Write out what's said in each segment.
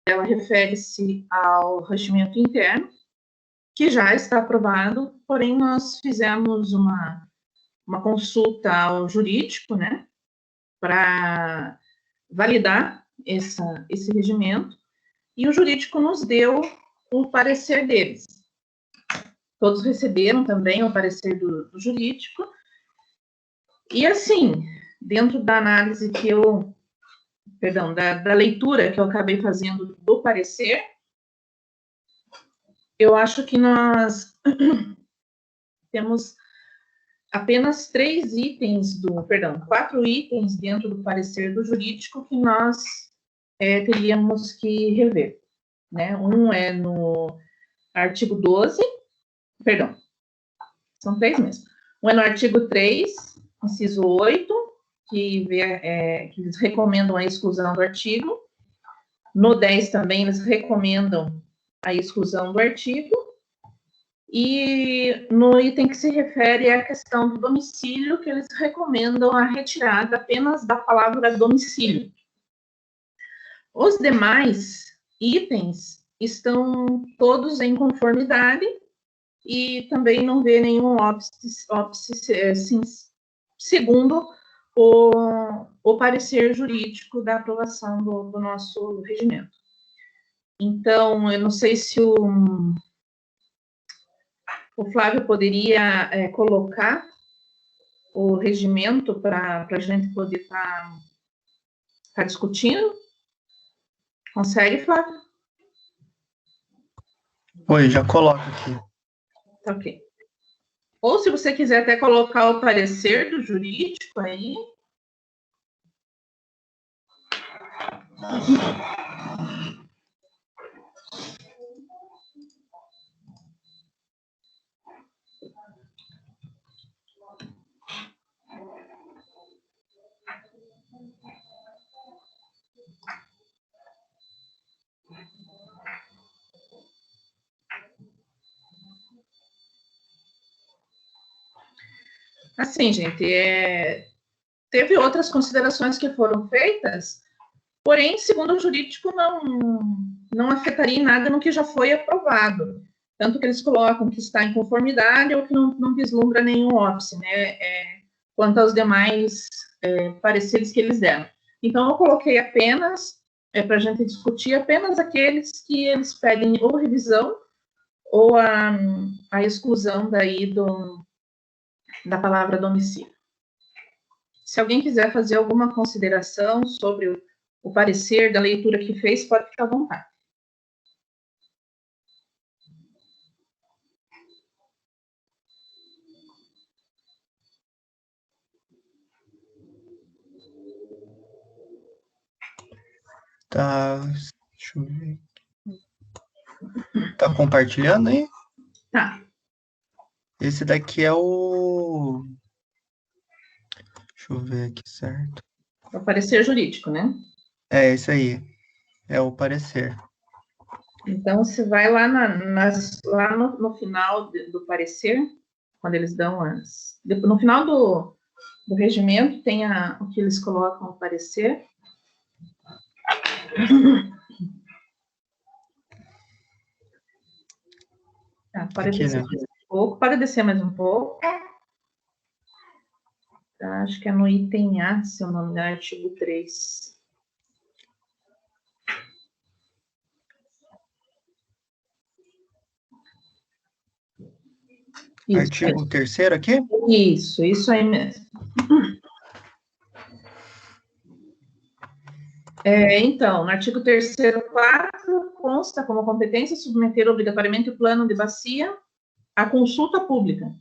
ela refere-se ao regimento interno, que já está aprovado, porém nós fizemos uma consulta ao jurídico, né, para validar esse regimento, e o jurídico nos deu o parecer deles. Todos receberam também o parecer do jurídico, e assim, dentro da análise que eu, da leitura que eu acabei fazendo do parecer, eu acho que nós temos apenas 4 itens dentro do parecer do jurídico que nós teríamos que rever, né? Um é no artigo 12, são 3 mesmo. Um é no artigo 3, inciso 8, que eles recomendam a exclusão do artigo. No 10 também eles recomendam a exclusão do artigo. E no item que se refere à questão do domicílio, que eles recomendam a retirada apenas da palavra domicílio. Os demais itens estão todos em conformidade e também não vê nenhum óbice, segundo o parecer jurídico da aprovação do nosso regimento. Então, eu não sei se o Flávio poderia colocar o regimento para a gente poder estar discutindo. Consegue, Flávio? Oi, já coloco aqui. Tá, ok. Ou se você quiser até colocar o parecer do jurídico aí. Assim, gente, teve outras considerações que foram feitas, porém, segundo o jurídico, não afetaria em nada no que já foi aprovado. Tanto que eles colocam que está em conformidade ou que não vislumbra nenhum óbice, né? Quanto aos demais pareceres que eles deram. Então, eu coloquei apenas, para a gente discutir, apenas aqueles que eles pedem ou revisão ou a exclusão daí da palavra domicílio. Se alguém quiser fazer alguma consideração sobre o parecer da leitura que fez, pode ficar à vontade. Tá, deixa eu ver. Tá compartilhando aí? Tá. Esse daqui é o... Deixa eu ver aqui certo. O parecer jurídico, né? É, esse aí. É o parecer. Então, você vai lá, no final do parecer, quando eles dão no final do regimento, tem o que eles colocam o parecer. Tá, pode Aqui, descer né? mais um pouco. Pode descer mais um pouco. Tá, acho que é no item A, se eu não me engano, artigo 3. Isso, Artigo 3º aqui? Isso aí mesmo. Então, no artigo 3º, 4, consta como competência submeter obrigatoriamente o plano de bacia à consulta pública.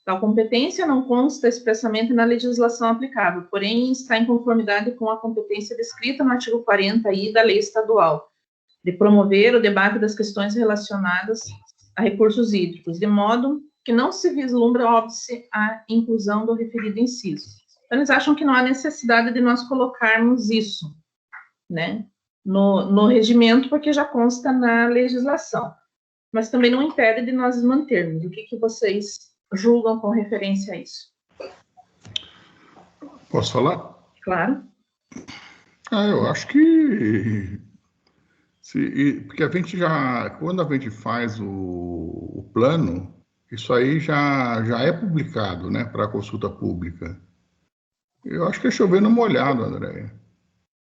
Tal competência não consta expressamente na legislação aplicável, porém está em conformidade com a competência descrita no artigo 40I da lei estadual, de promover o debate das questões relacionadas a recursos hídricos, de modo que não se vislumbra óbice a inclusão do referido inciso. Então, eles acham que não há necessidade de nós colocarmos isso, né, no regimento, porque já consta na legislação. Mas também não impede de nós mantermos. O que vocês julgam com referência a isso? Posso falar? Claro. Eu acho que Porque a gente já, quando a gente faz o plano, isso aí já é publicado, né, para consulta pública. Eu acho que é chovendo molhado, Andréia.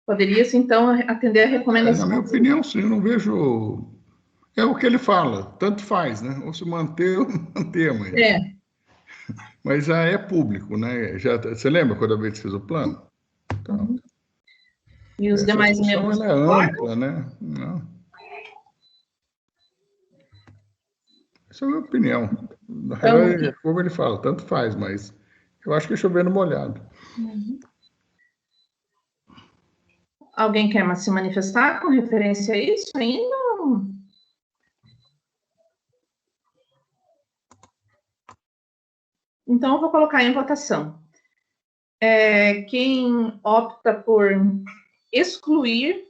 Poderia-se, então, atender a recomendação. Na minha opinião, sim, eu não vejo... É o que ele fala, tanto faz, né? Ou se manter ou não manter, mas já é público, né? Você lembra quando a gente fez o plano? Então, E os essa demais discussão membros ela é concordam? ampla, né? Não. Essa é a minha opinião. Na Então, verdade, como ele fala, tanto faz, mas eu acho que é chovendo molhado. alguém quer se manifestar com referência a isso ainda? Então, eu vou colocar em votação. Quem opta por excluir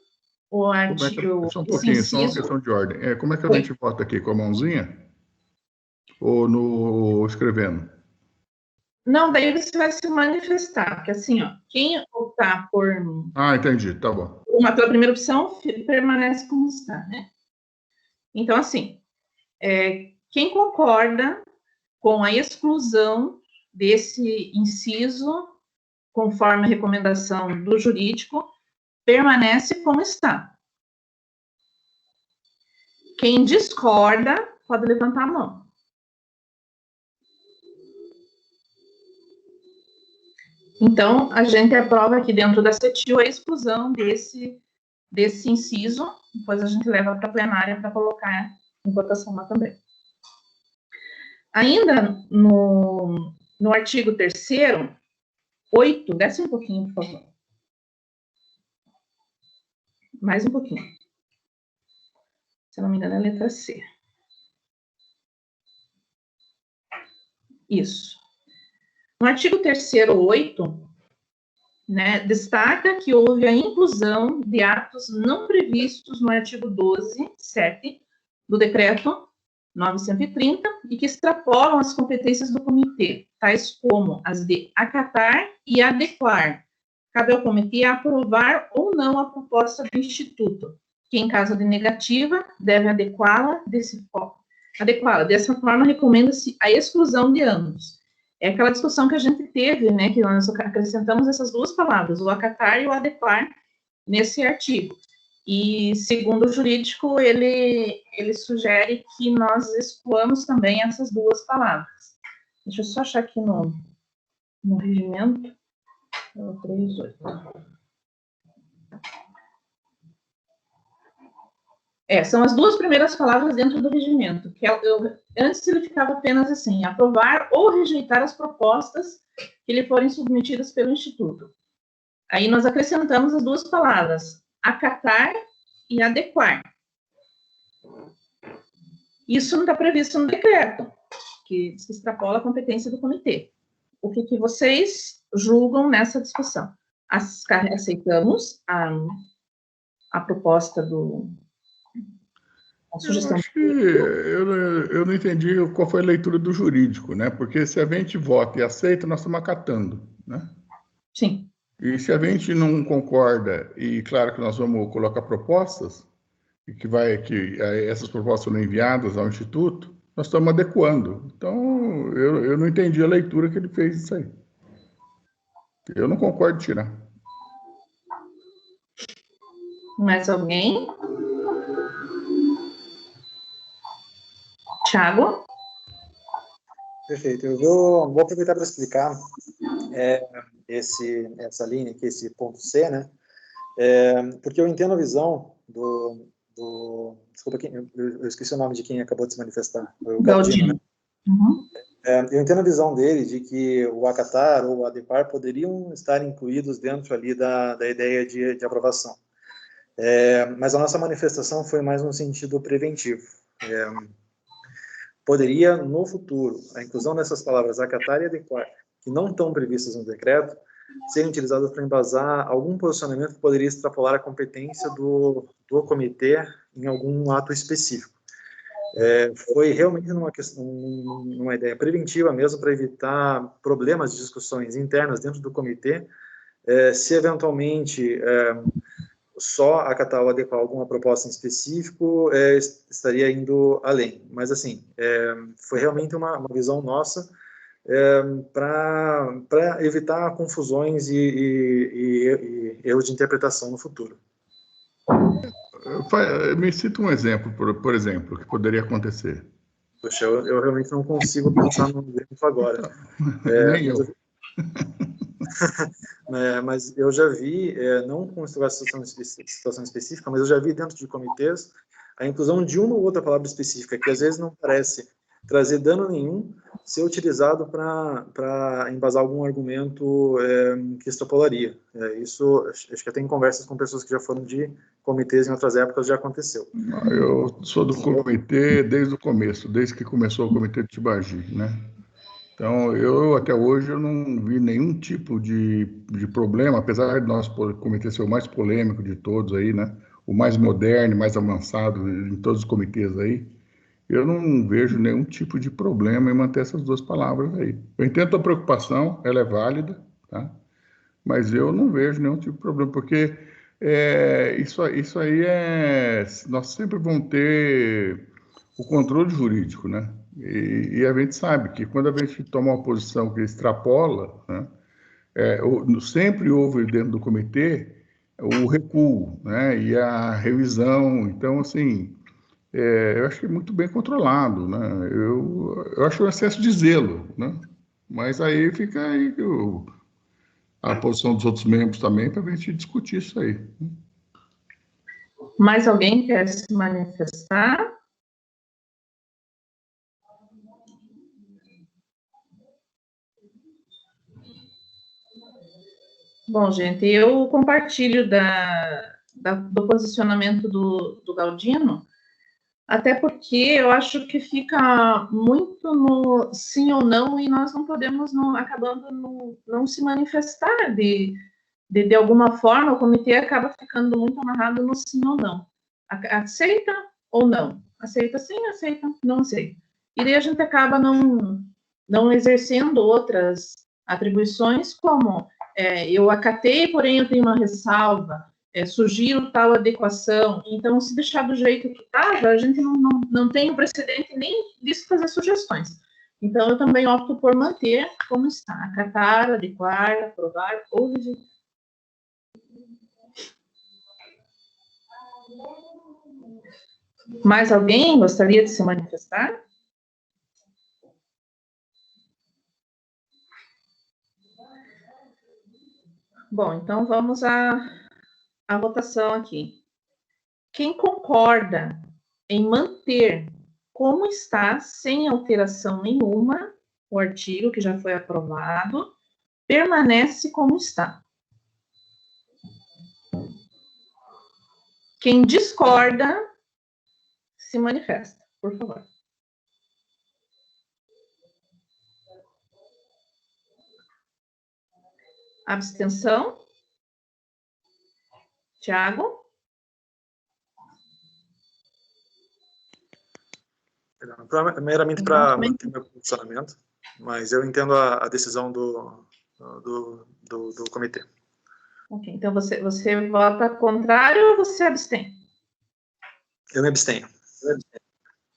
o artigo, Só um esse pouquinho, só uma inciso... questão de ordem. Como é que a Oi. gente vota aqui? Com a mãozinha? Ou no escrevendo? Não, daí você vai se manifestar, porque assim, ó, quem optar por Entendi, tá bom. pela primeira opção, permanece como está, né? Então, assim, quem concorda com a exclusão desse inciso, conforme a recomendação do jurídico, permanece como está. Quem discorda, pode levantar a mão. Então, a gente aprova aqui dentro da CETIL a exclusão desse inciso, depois a gente leva para a plenária para colocar em votação lá também. Ainda no artigo 3º, 8, desce um pouquinho, por favor. Mais um pouquinho. Se não me engano, é a letra C. Isso. No artigo 3º, 8, né, destaca que houve a inclusão de atos não previstos no artigo 12, 7, do decreto 930, e que extrapolam as competências do comitê, tais como as de acatar e adequar. Cabe ao comitê aprovar ou não a proposta do Instituto, que, em caso de negativa, deve adequá-la. Dessa forma, recomenda-se a exclusão de ambos. É aquela discussão que a gente teve, né, que nós acrescentamos essas duas palavras, o acatar e o adequar, nesse artigo. E, segundo o jurídico, ele sugere que nós excluamos também essas duas palavras. Deixa eu só achar aqui no regimento. 3.8. São as duas primeiras palavras dentro do regimento, que antes ele ficava apenas assim, aprovar ou rejeitar as propostas que lhe forem submetidas pelo Instituto. Aí nós acrescentamos as duas palavras, acatar e adequar. Isso não está previsto no decreto, que extrapola a competência do comitê. O que vocês julgam nessa discussão? Aceitamos a proposta a sugestão. Eu acho que eu não entendi qual foi a leitura do jurídico, né? Porque se a gente vota e aceita, nós estamos acatando, né? Sim. E se a gente não concorda, e claro que nós vamos colocar propostas, e que essas propostas foram enviadas ao Instituto, nós estamos adequando. Então, eu não entendi a leitura que ele fez disso aí. Eu não concordo em tirar. Mais alguém? Tiago? Perfeito. Eu vou aproveitar para explicar essa linha aqui, esse ponto C, né? Porque eu entendo a visão do desculpa, eu esqueci o nome de quem acabou de se manifestar. O Galdino, né? Uhum. Eu entendo a visão dele de que o acatar ou o adequar poderiam estar incluídos dentro ali da ideia de aprovação. Mas a nossa manifestação foi mais no sentido preventivo. Poderia, no futuro, a inclusão dessas palavras acatar e adequar, que não estão previstas no decreto, serem utilizadas para embasar algum posicionamento que poderia extrapolar a competência do comitê em algum ato específico. Foi realmente numa ideia preventiva mesmo, para evitar problemas de discussões internas dentro do comitê, se eventualmente só acatar ou adequar alguma proposta em específico estaria indo além. Mas, assim, foi realmente uma visão nossa para evitar confusões e erros de interpretação no futuro. Me cita um exemplo, por exemplo, que poderia acontecer. Poxa, eu realmente não consigo pensar num exemplo agora. Nem eu. Mas eu já vi, não com situação específica, mas eu já vi dentro de comitês a inclusão de uma ou outra palavra específica, que às vezes não parece trazer dano nenhum, ser utilizado para embasar algum argumento que extrapolaria. Isso, acho que até em conversas com pessoas que já foram de comitês em outras épocas já aconteceu. Eu sou do comitê desde o começo, desde que começou o comitê de Tibagi, né? Então, até hoje, eu não vi nenhum tipo de problema, apesar de nosso comitê ser o mais polêmico de todos aí, né? O mais moderno, mais avançado em todos os comitês aí, eu não vejo nenhum tipo de problema em manter essas duas palavras aí. Eu entendo a preocupação, ela é válida, tá? Mas eu não vejo nenhum tipo de problema, porque isso aí nós sempre vamos ter o controle jurídico, né? E a gente sabe que quando a gente toma uma posição que extrapola, né, sempre houve dentro do comitê o recuo, né, e a revisão. Então, assim, eu acho que é muito bem controlado, né? Eu acho um excesso de zelo, né? Mas aí fica aí a posição dos outros membros também para a gente discutir isso aí. Mais alguém quer se manifestar? Bom, gente, eu compartilho do posicionamento do Galdino, até porque eu acho que fica muito no sim ou não, e nós não podemos, acabando não se manifestar de alguma forma, o comitê acaba ficando muito amarrado no sim ou não. Aceita ou não? Aceita sim, aceita, não aceita. E daí a gente acaba não exercendo outras atribuições, como eu acatei, porém eu tenho uma ressalva, sugiro tal adequação. Então, se deixar do jeito que estava, a gente não tem o precedente nem disso fazer sugestões. Então, eu também opto por manter como está, acatar, adequar, aprovar ou rejeitar. Mais alguém gostaria de se manifestar? Bom, então vamos à votação aqui. Quem concorda em manter como está, sem alteração nenhuma, o artigo que já foi aprovado, permanece como está. Quem discorda, se manifesta, por favor. Abstenção? Tiago? Primeiramente para manter meu posicionamento, mas eu entendo a decisão do comitê. Ok, então você vota contrário ou você abstém? Eu me abstenho.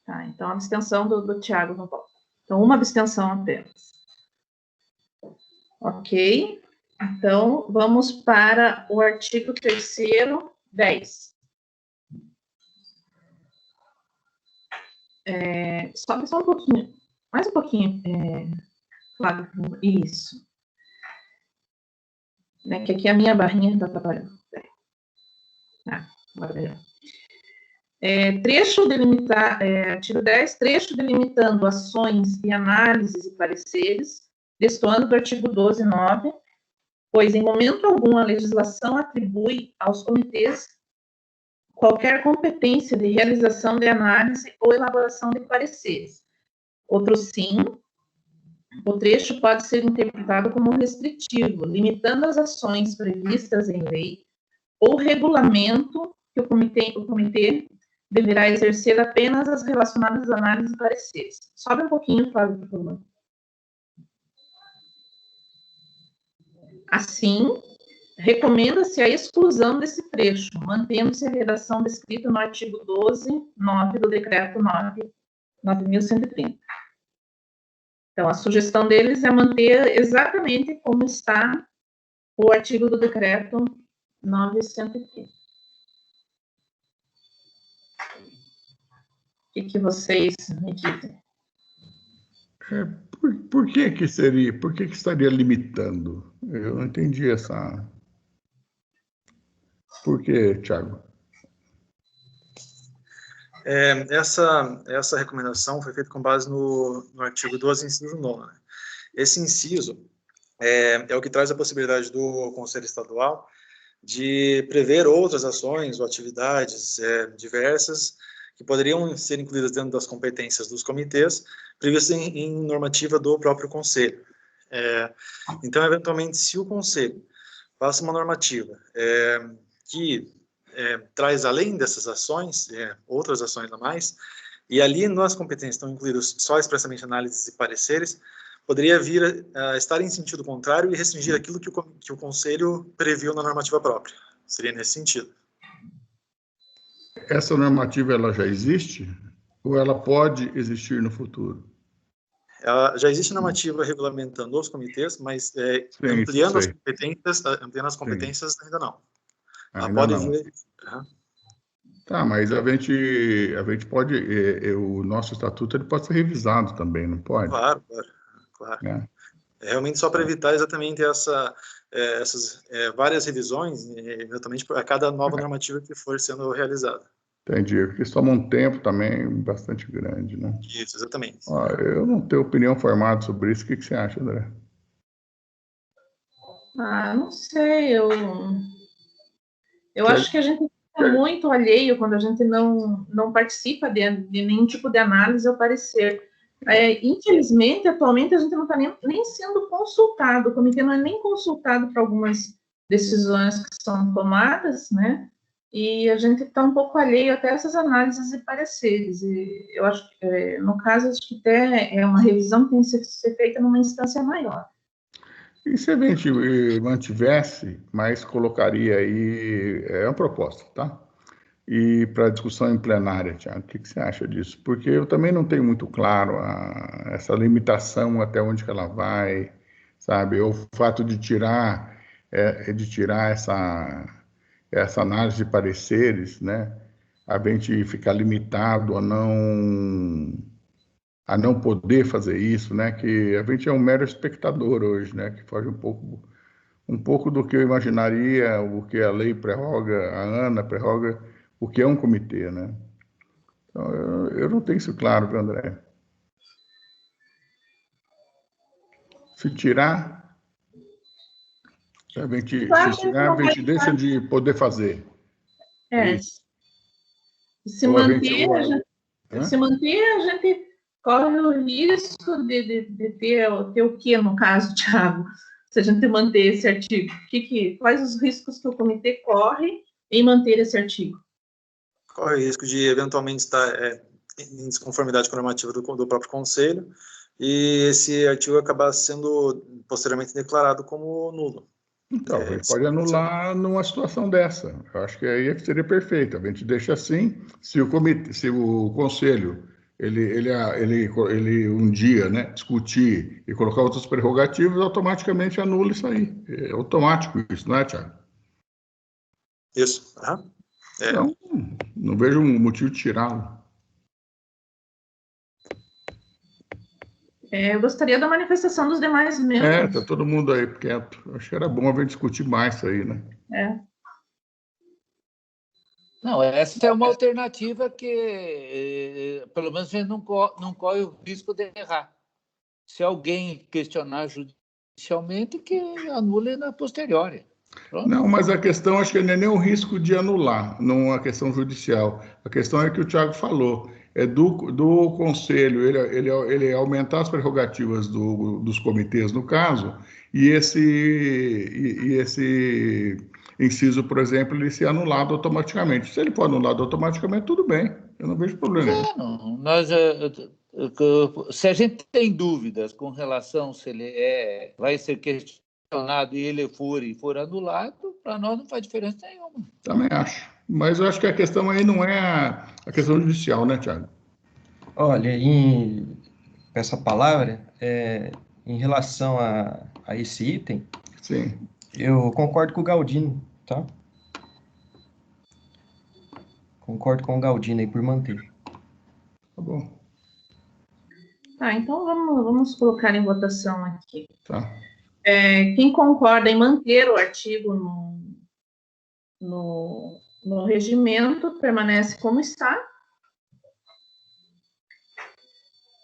Tá, então a abstenção do Tiago no voto. Então, uma abstenção apenas. Ok, então vamos para o artigo 3º, 10. Só um pouquinho, mais um pouquinho, Flávio, isso. Que aqui a minha barrinha está atrapalhando. Agora melhor. Artigo 10, trecho delimitando ações e análises e pareceres, destoando do artigo 12, 9, pois em momento algum a legislação atribui aos comitês qualquer competência de realização de análise ou elaboração de pareceres. Outro sim, o trecho pode ser interpretado como restritivo, limitando as ações previstas em lei ou regulamento que o comitê deverá exercer apenas as relacionadas às análises e pareceres. Sobe um pouquinho, Flávio, por favor. Assim, recomenda-se a exclusão desse trecho, mantendo-se a redação descrita no artigo 12.9 do Decreto 9.130. Então, a sugestão deles é manter exatamente como está o artigo do Decreto 9.130. O que vocês me dizem? Por que estaria limitando? Eu não entendi essa... Por que, Thiago? Essa recomendação foi feita com base no artigo 12, inciso 9. Esse inciso é o que traz a possibilidade do Conselho Estadual de prever outras ações ou atividades diversas que poderiam ser incluídas dentro das competências dos comitês, previstas em normativa do próprio Conselho. Então, eventualmente, se o Conselho passa uma normativa que traz, além dessas ações, outras ações a mais, e ali nas competências estão incluídos só expressamente análises e pareceres, poderia vir a estar em sentido contrário e restringir aquilo que o Conselho previu na normativa própria. Seria nesse sentido. Essa normativa, ela já existe? Ou ela pode existir no futuro? Ela já existe normativa regulamentando os comitês, mas ampliando as competências ainda não. Ela ainda pode não. vir... Tá, mas a gente pode... o nosso estatuto ele pode ser revisado também, não pode? Claro. É realmente só para evitar exatamente essas várias revisões, eventualmente a cada nova normativa que for sendo realizada. Entendi, porque isso toma um tempo também bastante grande, né? Isso, exatamente. Eu não tenho opinião formada sobre isso. O que você acha, André? Não sei, eu acho que a gente fica muito alheio quando a gente não participa de nenhum tipo de análise ou parecer. Infelizmente, atualmente, a gente não está nem sendo consultado, o comitê não é nem consultado para algumas decisões que são tomadas, né? E a gente está um pouco alheio até essas análises e pareceres. E eu acho que, no caso, acho que até é uma revisão que tem que ser feita numa instância maior. E se a gente mantivesse, mas colocaria aí, uma proposta, tá? E para discussão em plenária, Thiago, o que você acha disso? Porque eu também não tenho muito claro essa limitação até onde que ela vai, sabe? O fato de tirar essa análise de pareceres, né? A gente ficar limitado a não poder fazer isso, né? Que a gente é um mero espectador hoje, né? Que foge um pouco do que eu imaginaria, o que a lei prerroga, a ANA prerroga, o que é um comitê, né? Então, eu não tenho isso claro, viu, André? Se tirar, a gente deixa de poder fazer. Se manter, a gente corre o risco de ter o quê, no caso, Thiago? Se a gente manter esse artigo, quais os riscos que o comitê corre em manter esse artigo? Corre o risco de, eventualmente, estar em desconformidade com a normativa do próprio Conselho e esse artigo acabar sendo posteriormente declarado como nulo. Então, a gente pode anular numa situação dessa. Eu acho que aí seria perfeito. A gente deixa assim, se o Conselho ele um dia, né, discutir e colocar outras prerrogativas, automaticamente anula isso aí. É automático isso, não é, Thiago? Isso. Então, não vejo um motivo de tirá-lo. Eu gostaria da manifestação dos demais membros. Tá todo mundo aí quieto. Acho que era bom a gente discutir mais isso aí, né? Não, essa é uma alternativa que, pelo menos, a gente não corre o risco de errar. Se alguém questionar judicialmente, que anule na posteriori. Pronto. Não, mas a questão, acho que não é nem o risco de anular, não é uma questão judicial. A questão é que o Thiago falou, é do Conselho, ele aumentar as prerrogativas dos comitês, no caso, e esse inciso, por exemplo, ele ser anulado automaticamente. Se ele for anulado automaticamente, tudo bem, eu não vejo problema. Se a gente tem dúvidas com relação se ele vai ser questionado questionado e ele for anulado, para nós não faz diferença nenhuma. Também acho. Mas eu acho que a questão aí não é a questão judicial, né, Thiago? Olha, essa palavra, em relação a esse item, Sim. eu concordo com o Galdino, tá? Concordo com o Galdino aí por manter. Tá bom. Tá, então vamos colocar em votação aqui. Tá. Quem concorda em manter o artigo no regimento, permanece como está.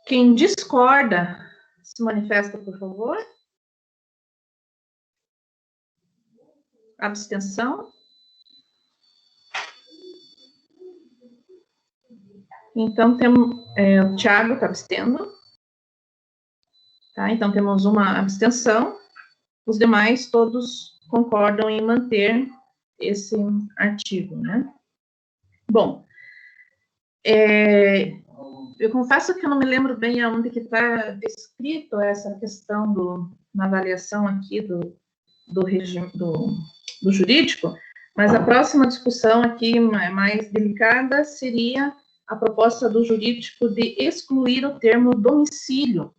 Quem discorda, se manifesta, por favor. Abstenção. Então, o Thiago está abstendo. Tá? Então, temos uma abstenção. Os demais, todos concordam em manter esse artigo, né? Bom, eu confesso que eu não me lembro bem aonde que está descrito essa questão na avaliação aqui do jurídico, mas a próxima discussão aqui, mais delicada, seria a proposta do jurídico de excluir o termo domicílio,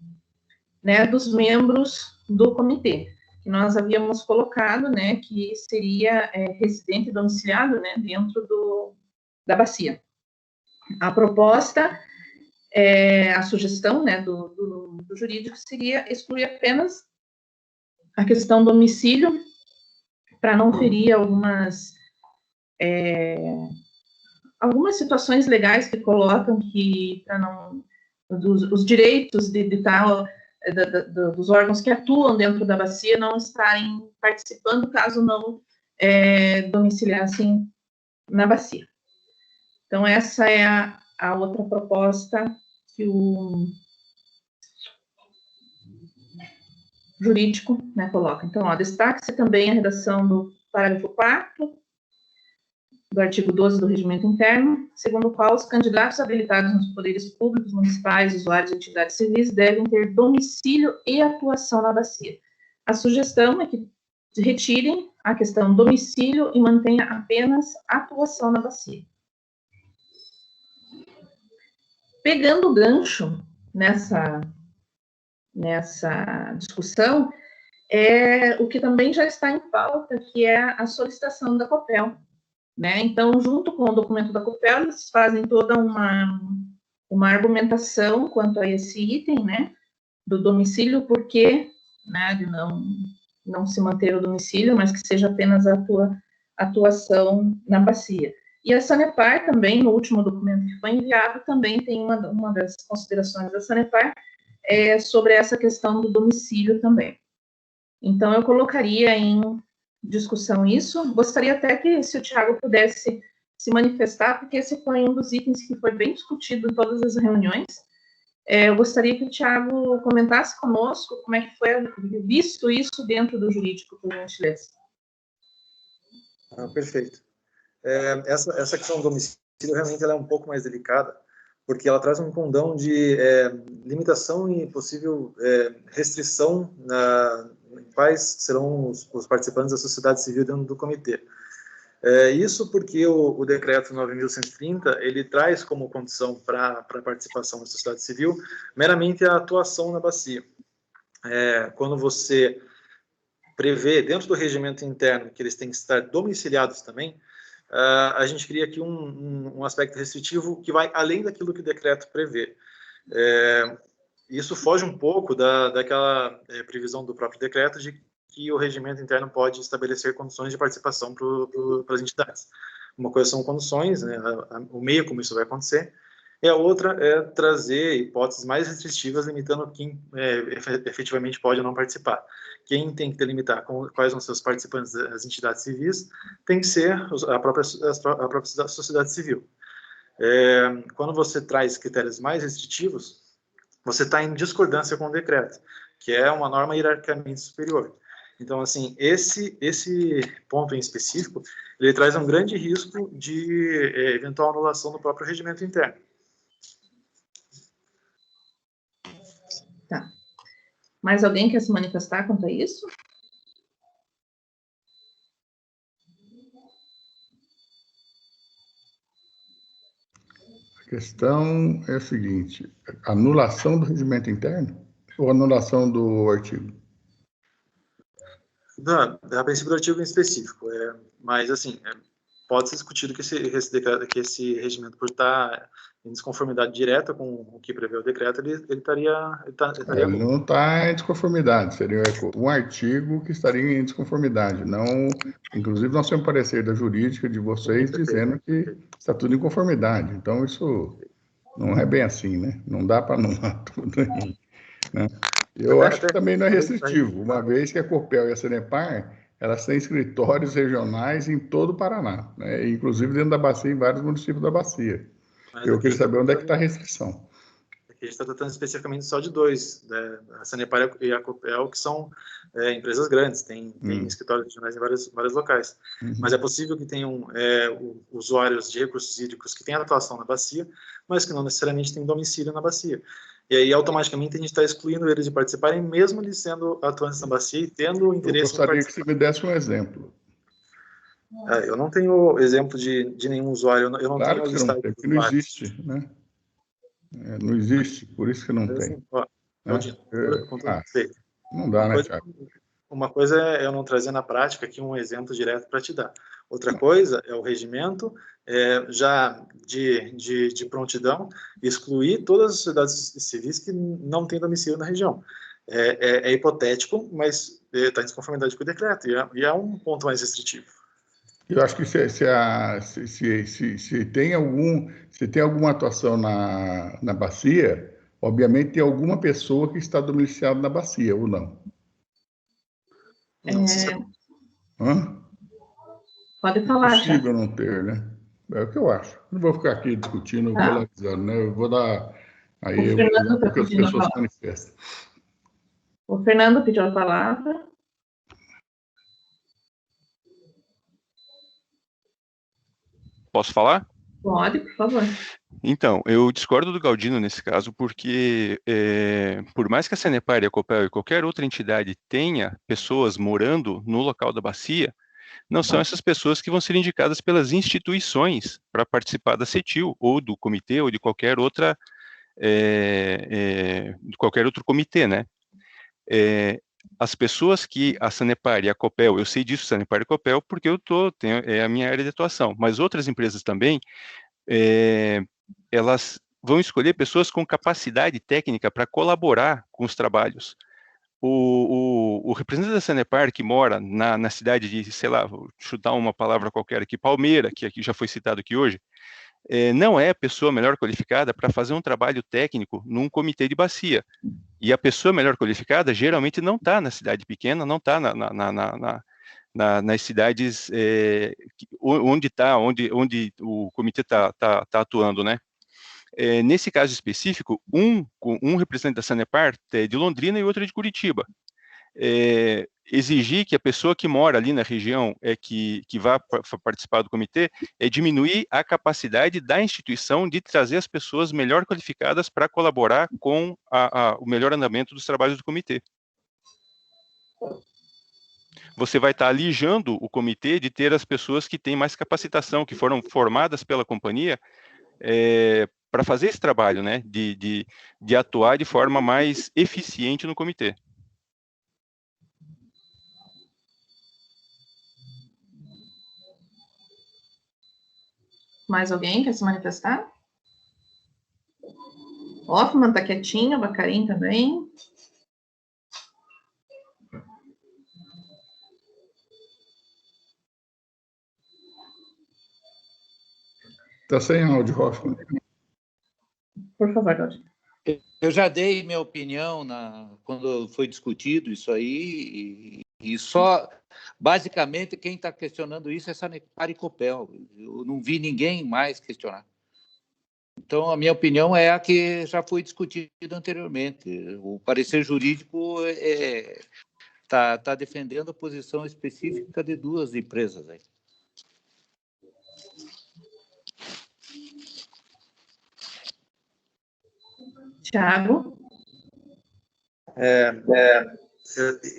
né, dos membros do comitê, que nós havíamos colocado, né, que seria residente domiciliado, né, dentro da bacia. A proposta, a sugestão, né, do jurídico seria excluir apenas a questão do domicílio, para não ferir algumas situações legais que colocam que, para não, os direitos dos órgãos que atuam dentro da bacia não estarem participando, caso não domiciliassem na bacia. Então, essa é a outra proposta que o jurídico, né, coloca. Então, destaque-se também a redação do parágrafo 4º do artigo 12 do Regimento Interno, segundo o qual os candidatos habilitados nos poderes públicos, municipais, usuários e entidades civis devem ter domicílio e atuação na bacia. A sugestão é que retirem a questão domicílio e mantenha apenas atuação na bacia. Pegando o gancho nessa discussão, o que também já está em pauta, que é a solicitação da COPEL, né? Então, junto com o documento da COPEL, eles fazem toda uma argumentação quanto a esse item, né, do domicílio, porque, né, de não se manter o domicílio, mas que seja apenas a atuação na bacia. E a Sanepar também, no último documento que foi enviado, também tem uma das considerações da Sanepar sobre essa questão do domicílio também. Então, eu colocaria em discussão isso. Gostaria até que, se o Thiago pudesse se manifestar, porque esse foi um dos itens que foi bem discutido em todas as reuniões. Eu gostaria que o Thiago comentasse conosco como é que foi visto isso dentro do jurídico, por gentileza. Perfeito. Essa questão do domicílio realmente ela é um pouco mais delicada, porque ela traz um condão de limitação e possível restrição em quais serão os participantes da sociedade civil dentro do comitê. Isso porque o decreto 9.130, ele traz como condição para a participação da sociedade civil meramente a atuação na bacia. Quando você prevê dentro do regimento interno que eles têm que estar domiciliados também, a gente cria aqui um aspecto restritivo que vai além daquilo que o decreto prevê. Isso foge um pouco daquela previsão do próprio decreto de que o regimento interno pode estabelecer condições de participação para as entidades. Uma coisa são condições, né, o meio como isso vai acontecer, e a outra é trazer hipóteses mais restritivas, limitando quem efetivamente pode ou não participar. Quem tem que delimitar quais vão ser os participantes das entidades civis tem que ser a própria sociedade civil. Quando você traz critérios mais restritivos, você está em discordância com o decreto, que é uma norma hierarquicamente superior. Então, assim, esse ponto em específico, ele traz um grande risco de eventual anulação do próprio regimento interno. Tá. Mais alguém quer se manifestar quanto a isso? A questão é a seguinte: anulação do regimento interno ou anulação do artigo? A princípio do artigo em específico, mas assim, pode ser discutido que esse regimento, por estar em desconformidade direta com o que prevê o decreto, ele estaria Ele não está em desconformidade, seria um artigo que estaria em desconformidade, não. Inclusive, nós temos parecer da jurídica de vocês dizendo que está tudo em conformidade. Então, isso não é bem assim, né? Não dá para anular tudo aí, né? Eu acho que também não é restritivo, uma vez que a Copel e a Sanepar, elas têm escritórios regionais em todo o Paraná, né? Inclusive dentro da bacia, em vários municípios da bacia. Eu queria saber onde é que está a restrição. Aqui a gente está tratando especificamente só de dois, né? A Sanepar e a Copel, que são empresas grandes, tem escritórios regionais em vários locais. Mas é possível que tenham usuários de recursos hídricos que têm atuação na bacia, mas que não necessariamente têm domicílio na bacia. E aí, automaticamente, a gente está excluindo eles de participarem, mesmo eles sendo atuantes na bacia e tendo interesse em participar. Eu gostaria que você me desse um exemplo. Eu não tenho exemplo de nenhum usuário, eu não Claro tenho que não, porque não existe, né? Não existe, por isso que não tem. Assim, ó, não dá, né, Thiago? Uma coisa é eu não trazer na prática aqui um exemplo direto para te dar. Outra coisa é o regimento, já de prontidão, excluir todas as sociedades civis que não têm domicílio na região. É hipotético, mas está em desconformidade com o decreto, e é um ponto mais restritivo. Eu acho que se tem alguma atuação na bacia, obviamente tem alguma pessoa que está domiciliada na bacia, ou não? Pode falar, é possível não ter, né? É o que eu acho. Não vou ficar aqui discutindo, polarizando, né? Eu vou dar... Aí eu vou dar para que as pessoas se manifestem. O Fernando pediu a palavra. Posso falar? Pode, por favor. Então, eu discordo do Galdino nesse caso, porque por mais que a Sanepar, a Copel e qualquer outra entidade tenha pessoas morando no local da bacia, não são essas pessoas que vão ser indicadas pelas instituições para participar da CETIL, ou do comitê, ou de qualquer outra, de qualquer outro comitê, né? As pessoas que a Sanepar e a Copel, eu sei disso, Sanepar e Copel, porque é a minha área de atuação, mas outras empresas também, elas vão escolher pessoas com capacidade técnica para colaborar com os trabalhos. O representante da Sanepar que mora na cidade de, sei lá, vou chutar uma palavra qualquer aqui, Palmeira, que aqui já foi citado aqui hoje, não é a pessoa melhor qualificada para fazer um trabalho técnico num comitê de bacia. E a pessoa melhor qualificada geralmente não está na cidade pequena, não está nas cidades onde o comitê está atuando, né? Nesse caso específico, um representante da Sanepar é de Londrina e outro é de Curitiba. Exigir que a pessoa que mora ali na região que vá participar do comitê diminuir a capacidade da instituição de trazer as pessoas melhor qualificadas para colaborar com o melhor andamento dos trabalhos do comitê. Você vai estar alijando o comitê de ter as pessoas que têm mais capacitação, que foram formadas pela companhia para fazer esse trabalho, né, de atuar de forma mais eficiente no comitê. Mais alguém quer se manifestar? Hoffman está quietinho, Bacarim também. Está sem áudio, Hoffman. Por favor, Galdino. Eu já dei minha opinião quando foi discutido isso aí, e só, basicamente, quem está questionando isso é Sanepar e Copel. Eu não vi ninguém mais questionar. Então, a minha opinião é a que já foi discutida anteriormente. O parecer jurídico está defendendo a posição específica de duas empresas aí. Tiago?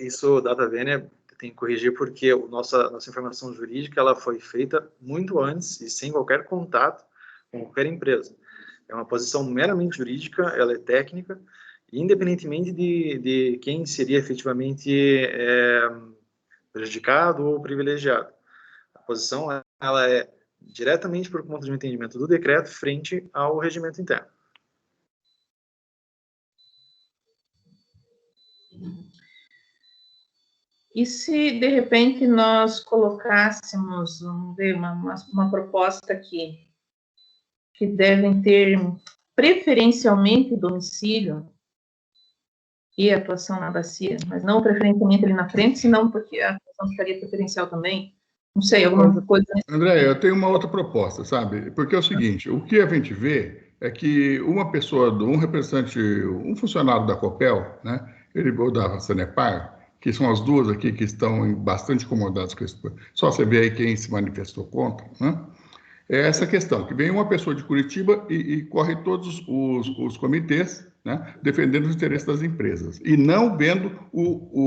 Isso, data vênia, tem que corrigir porque nossa informação jurídica ela foi feita muito antes e sem qualquer contato com qualquer empresa. É uma posição meramente jurídica, ela é técnica, independentemente de quem seria efetivamente prejudicado ou privilegiado. A posição ela é diretamente por conta de um entendimento do decreto frente ao regimento interno. E se, de repente, nós colocássemos, vamos ver, uma proposta aqui, que devem ter preferencialmente domicílio e atuação na bacia, mas não preferencialmente ali na frente, senão porque a atuação ficaria preferencial também. Não sei, alguma coisa... André, eu tenho uma outra proposta, sabe? Porque é o seguinte, o que a gente vê é que uma pessoa, um representante, um funcionário da Copel, né, ou da Sanepar, que são as duas aqui que estão bastante incomodadas com isso, só você vê aí quem se manifestou contra, né? É essa questão, que vem uma pessoa de Curitiba e corre todos os comitês, né, defendendo os interesses das empresas, e não vendo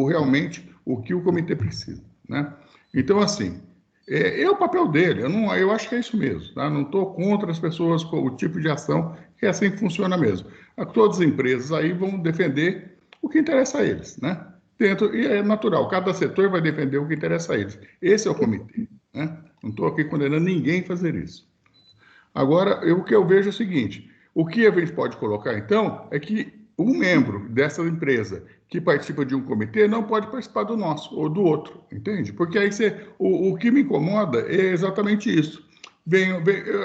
realmente o que o comitê precisa, né? Então, assim, é o papel dele, eu acho que é isso mesmo, tá? Não estou contra as pessoas com o tipo de ação, que é assim que funciona mesmo. Todas as empresas aí vão defender o que interessa a eles, né? E é natural, cada setor vai defender o que interessa a eles. Esse é o comitê, né? Não estou aqui condenando ninguém a fazer isso. Agora, o que eu vejo é o seguinte, o que a gente pode colocar, então, é que um membro dessa empresa que participa de um comitê não pode participar do nosso ou do outro, entende? Porque aí o que me incomoda é exatamente isso.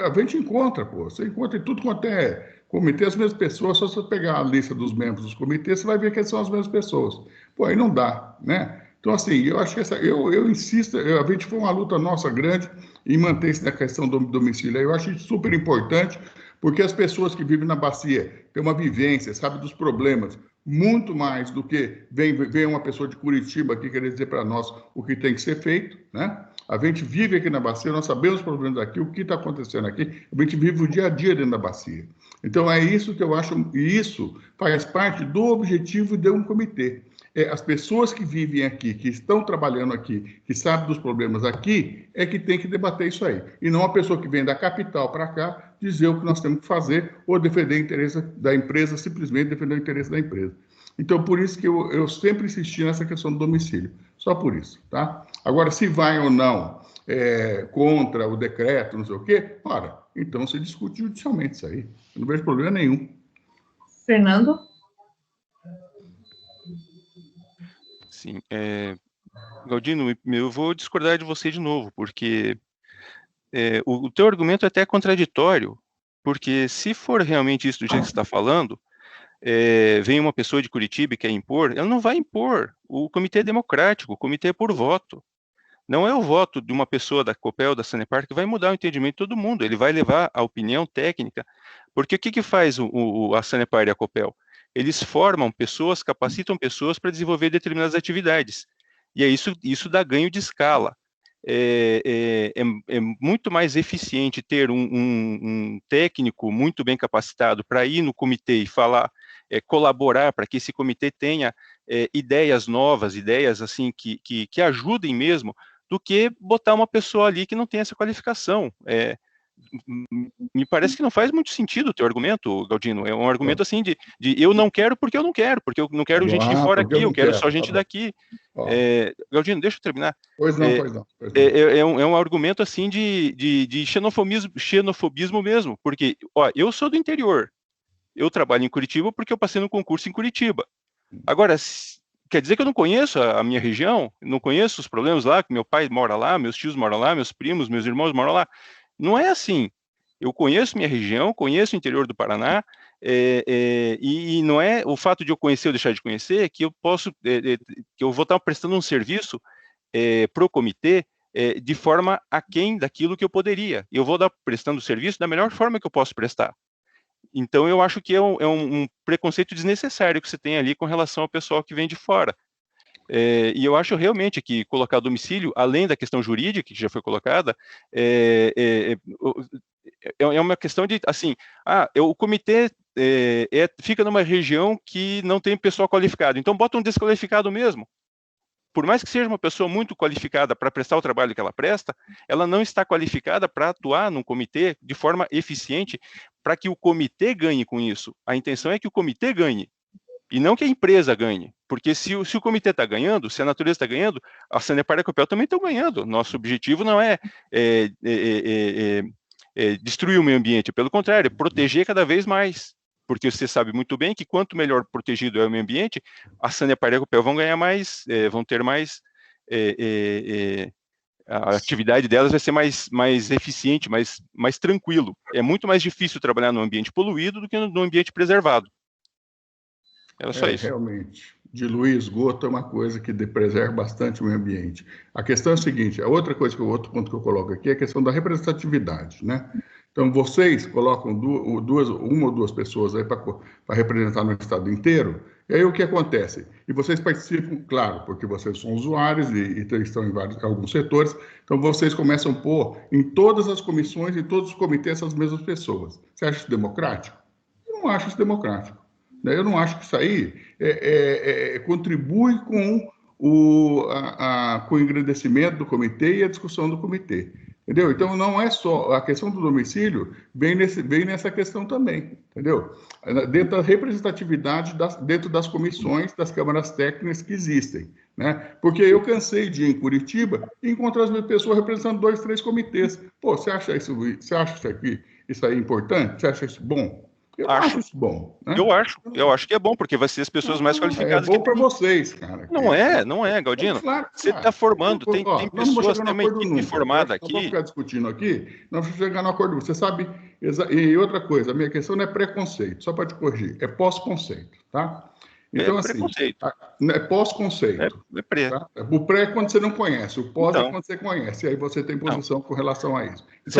A gente encontra, você encontra em tudo quanto é comitê as mesmas pessoas, só se você pegar a lista dos membros dos comitês, você vai ver que são as mesmas pessoas. Pô, aí não dá, né? Então, assim, eu acho que eu insisto, a gente foi uma luta nossa grande em manter isso na questão do domicílio. Eu acho isso super importante, porque as pessoas que vivem na bacia têm uma vivência, sabem dos problemas, muito mais do que vem uma pessoa de Curitiba aqui querer dizer para nós o que tem que ser feito, né? A gente vive aqui na bacia, nós sabemos os problemas aqui, o que está acontecendo aqui, a gente vive o dia a dia dentro da bacia. Então, é isso que eu acho, e isso faz parte do objetivo de um comitê. As pessoas que vivem aqui, que estão trabalhando aqui, que sabem dos problemas aqui, é que tem que debater isso aí. E não a pessoa que vem da capital para cá dizer o que nós temos que fazer ou defender o interesse da empresa, simplesmente defender o interesse da empresa. Então, por isso que eu sempre insisti nessa questão do domicílio. Só por isso, tá? Agora, se vai ou não contra o decreto, não sei o quê, ora, então se discute judicialmente isso aí. Eu não vejo problema nenhum. Fernando? Sim, Galdino, eu vou discordar de você de novo, porque o teu argumento é até contraditório, porque se for realmente isso do jeito que você está falando, vem uma pessoa de Curitiba e quer impor, ela não vai impor. O comitê é democrático, o comitê é por voto. Não é o voto de uma pessoa da Copel, da Sanepar, que vai mudar o entendimento de todo mundo. Ele vai levar a opinião técnica. Porque o que faz a Sanepar e a Copel? Eles formam pessoas, capacitam pessoas para desenvolver determinadas atividades. E isso dá ganho de escala. É muito mais eficiente ter um técnico muito bem capacitado para ir no comitê e falar, colaborar para que esse comitê tenha ideias novas, ideias assim que ajudem mesmo, do que botar uma pessoa ali que não tem essa qualificação. Me parece que não faz muito sentido o teu argumento, Galdino. É um argumento assim de eu não quero porque eu não quero gente de fora aqui, eu quero só gente daqui. Galdino, deixa eu terminar. Pois não, pois não. É um argumento assim de xenofobismo mesmo, porque eu sou do interior, eu trabalho em Curitiba porque eu passei no concurso em Curitiba. Agora, quer dizer que eu não conheço a minha região? Não conheço os problemas lá, que meu pai mora lá, meus tios moram lá, meus primos, meus irmãos moram lá. Não é assim. Eu conheço minha região, conheço o interior do Paraná, e não é o fato de eu conhecer ou deixar de conhecer que eu posso, que eu vou estar prestando um serviço para o comitê de forma aquém daquilo que eu poderia. Eu vou estar prestando serviço da melhor forma que eu posso prestar. Então, eu acho que é um preconceito desnecessário que você tem ali com relação ao pessoal que vem de fora. E eu acho realmente que colocar domicílio, além da questão jurídica, que já foi colocada, é uma questão de, assim, o comitê fica numa região que não tem pessoal qualificado, então bota um desqualificado mesmo. Por mais que seja uma pessoa muito qualificada para prestar o trabalho que ela presta, ela não está qualificada para atuar num comitê de forma eficiente, para que o comitê ganhe com isso. A intenção é que o comitê ganhe, e não que a empresa ganhe. Porque se o comitê está ganhando, se a natureza está ganhando, a Sanepar e a Copel também estão ganhando. Nosso objetivo não é destruir o meio ambiente, pelo contrário, proteger cada vez mais. Porque você sabe muito bem que quanto melhor protegido é o meio ambiente, a Sanepar e a Copel vão ganhar mais, vão ter mais... a atividade delas vai ser mais eficiente, mais tranquilo. É muito mais difícil trabalhar no ambiente poluído do que no ambiente preservado. Era só isso. Realmente, diluir esgoto é uma coisa que preserva bastante o meio ambiente. A questão é a seguinte, a outra coisa, outro ponto que eu coloco aqui é a questão da representatividade, né? Então, vocês colocam uma ou duas pessoas aí para representar no estado inteiro, e aí o que acontece? E vocês participam, claro, porque vocês são usuários e estão em alguns setores, então vocês começam a pôr em todas as comissões, em todos os comitês, essas mesmas pessoas. Você acha isso democrático? Eu não acho isso democrático. Eu não acho que isso aí contribui com o engrandecimento do comitê e a discussão do comitê. Entendeu? Então, não é só a questão do domicílio, vem nessa questão também, entendeu? Dentro da representatividade, dentro das comissões, das câmaras técnicas que existem, né? Porque eu cansei de ir em Curitiba e encontrar as pessoas representando 2, 3 comitês. Pô, você acha isso aí importante? Você acha isso bom? Eu acho isso bom. Né? Eu acho que é bom, porque vai ser as pessoas mais qualificadas. É bom para vocês, cara. Não é, Galdino. Claro, você está formando, tem pessoas, tem uma equipe formada aqui. Não vamos ficar discutindo aqui, não vamos chegar no acordo. Você sabe, e outra coisa, a minha questão não é preconceito, só para te corrigir, é pós-conceito, tá? Então, preconceito. É pós-conceito. É pré. Tá? O pré é quando você não conhece, o pós é quando você conhece, e aí você tem posição com relação a isso. Então,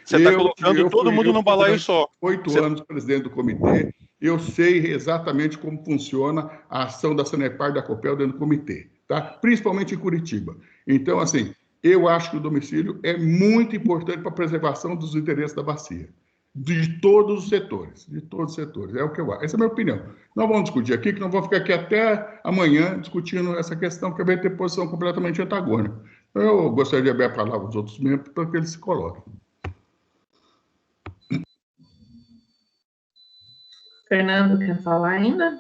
você está colocando todo mundo no balaio só. 8 anos presidente do comitê, eu sei exatamente como funciona a ação da Sanepar e da Copel dentro do comitê, tá? Principalmente em Curitiba. Então, assim, eu acho que o domicílio é muito importante para a preservação dos interesses da bacia, de todos os setores, é o que eu acho. Essa é a minha opinião. Não vamos discutir aqui, que não vamos ficar aqui até amanhã discutindo essa questão, porque vai ter posição completamente antagônica. Então, eu gostaria de abrir a palavra aos outros membros para que eles se coloquem. Fernando, quer falar ainda?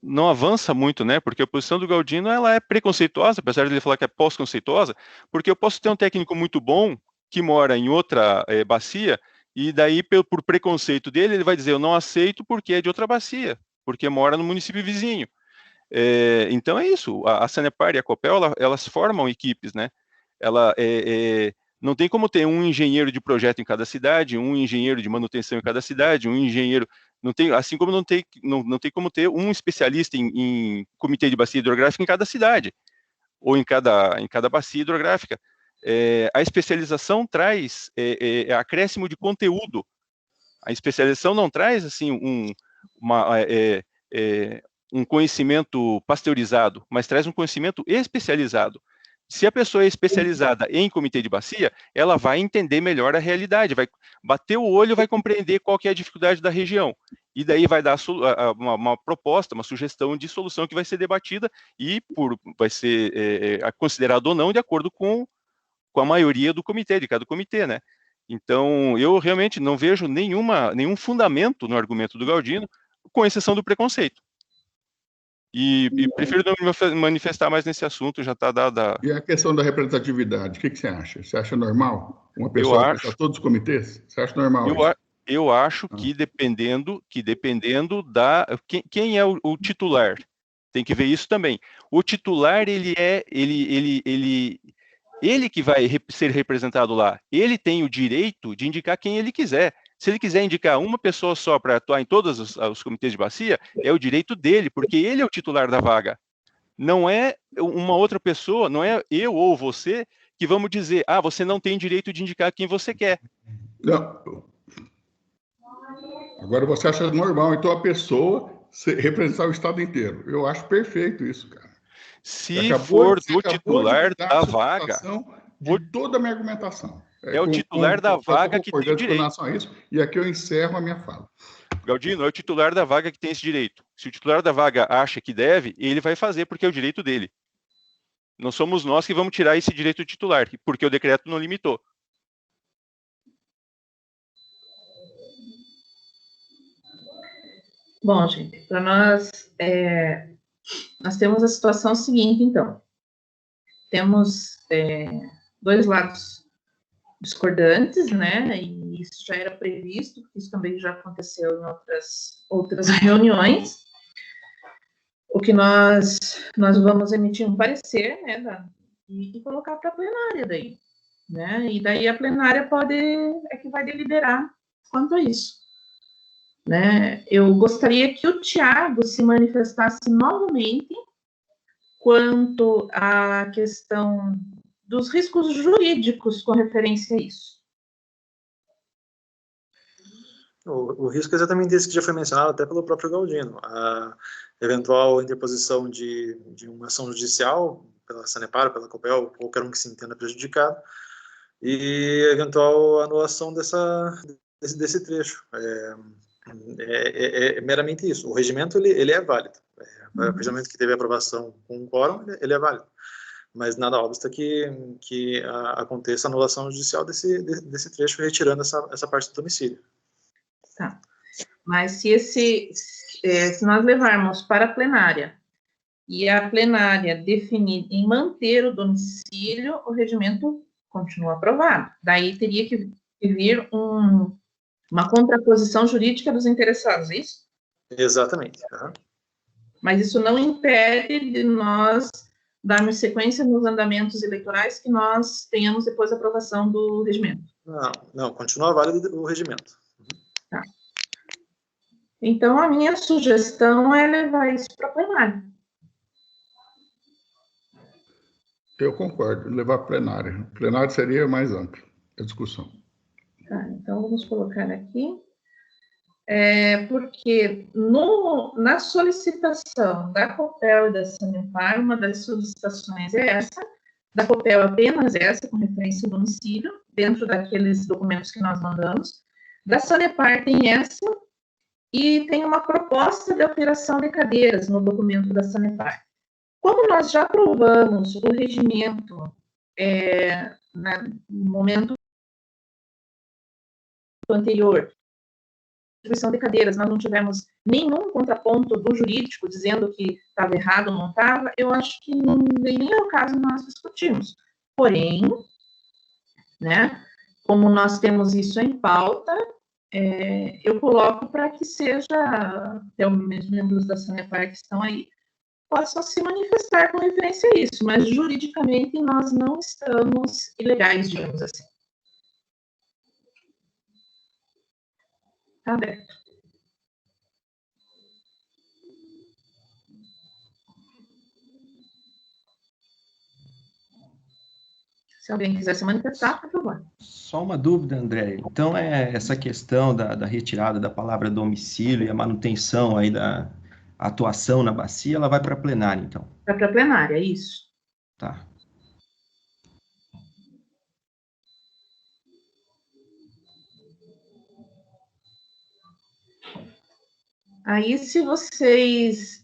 Não avança muito, né? Porque a posição do Galdino ela é preconceituosa, apesar de ele falar que é pós-conceituosa, porque eu posso ter um técnico muito bom que mora em outra bacia, e daí, por preconceito dele, ele vai dizer, eu não aceito porque é de outra bacia, porque mora no município vizinho. Então é isso, a Sanepar e a Copel, elas formam equipes, né? Não tem como ter um engenheiro de projeto em cada cidade, um engenheiro de manutenção em cada cidade, um engenheiro... assim como não tem como ter um especialista em comitê de bacia hidrográfica em cada cidade, ou em cada bacia hidrográfica. A especialização traz acréscimo de conteúdo. A especialização não traz assim, um conhecimento pasteurizado, mas traz um conhecimento especializado. Se a pessoa é especializada em comitê de bacia, ela vai entender melhor a realidade, vai bater o olho, vai compreender qual que é a dificuldade da região. E daí vai dar uma proposta, uma sugestão de solução que vai ser debatida e vai ser considerado ou não de acordo com a maioria do comitê, de cada comitê, né? Então, eu realmente não vejo nenhum fundamento no argumento do Galdino, com exceção do preconceito. E prefiro não me manifestar mais nesse assunto, já está dada... E a questão da representatividade, o que você acha? Você acha normal uma pessoa representar todos os comitês? Você acha normal eu acho que dependendo quem é o titular, tem que ver isso também. O titular, ele que vai ser representado lá, ele tem o direito de indicar quem ele quiser. Se ele quiser indicar uma pessoa só para atuar em todos os comitês de bacia, é o direito dele, porque ele é o titular da vaga. Não é uma outra pessoa, não é eu ou você que vamos dizer, você não tem direito de indicar quem você quer. Não. Agora você acha normal, então, a pessoa representar o estado inteiro. Eu acho perfeito isso, cara. Se for do titular da vaga... De toda a minha argumentação. É o titular da vaga que tem direito. A isso, e aqui eu encerro a minha fala. Galdino, é o titular da vaga que tem esse direito. Se o titular da vaga acha que deve, ele vai fazer porque é o direito dele. Não somos nós que vamos tirar esse direito titular, porque o decreto não limitou. Bom, gente, para nós temos a situação seguinte, então. Temos dois lados discordantes, né? E isso já era previsto, isso também já aconteceu em outras reuniões. O que nós vamos emitir um parecer, né? E colocar para a plenária daí, né? E daí a plenária que vai deliberar quanto a isso, né? Eu gostaria que o Tiago se manifestasse novamente quanto à questão dos riscos jurídicos com referência a isso. O risco é exatamente esse que já foi mencionado até pelo próprio Galdino. A eventual interposição de uma ação judicial pela Sanepar, pela Copel, qualquer um que se entenda prejudicado, e eventual anulação desse trecho. É meramente isso. O regimento ele é válido. O regimento que teve aprovação com um quórum, ele é válido. Mas nada obsta que aconteça a anulação judicial desse trecho, retirando essa parte do domicílio. Tá. Mas se nós levarmos para a plenária e a plenária definir em manter o domicílio, o regimento continua aprovado. Daí teria que vir uma contraposição jurídica dos interessados, é isso? Exatamente. Uhum. Mas isso não impede de nós darmos sequência nos andamentos eleitorais que nós tenhamos depois da aprovação do regimento. Não, continua válido o regimento. Tá. Então, a minha sugestão é levar isso para a plenária. Eu concordo, levar para a plenária. O plenário seria mais amplo a discussão. Tá, então vamos colocar aqui. Porque na solicitação da Copel e da Sanepar, uma das solicitações é essa, da Copel apenas essa, com referência ao domicílio, dentro daqueles documentos que nós mandamos. Da Sanepar tem essa, e tem uma proposta de alteração de cadeiras no documento da Sanepar. Como nós já aprovamos o regimento no momento anterior, distribuição de cadeiras, nós não tivemos nenhum contraponto do jurídico dizendo que estava errado ou não estava, eu acho que nem é o caso de nós discutirmos. Porém, né, como nós temos isso em pauta, eu coloco para que seja, até os membros da Sanepar que estão aí, possam se manifestar com referência a isso, mas juridicamente nós não estamos ilegais, digamos assim. Está aberto. Se alguém quiser se manifestar, por favor. Só uma dúvida, André. Então, essa questão da retirada da palavra domicílio e a manutenção aí da atuação na bacia, ela vai para a plenária, então? Vai para a plenária, é isso. Tá. Aí, se vocês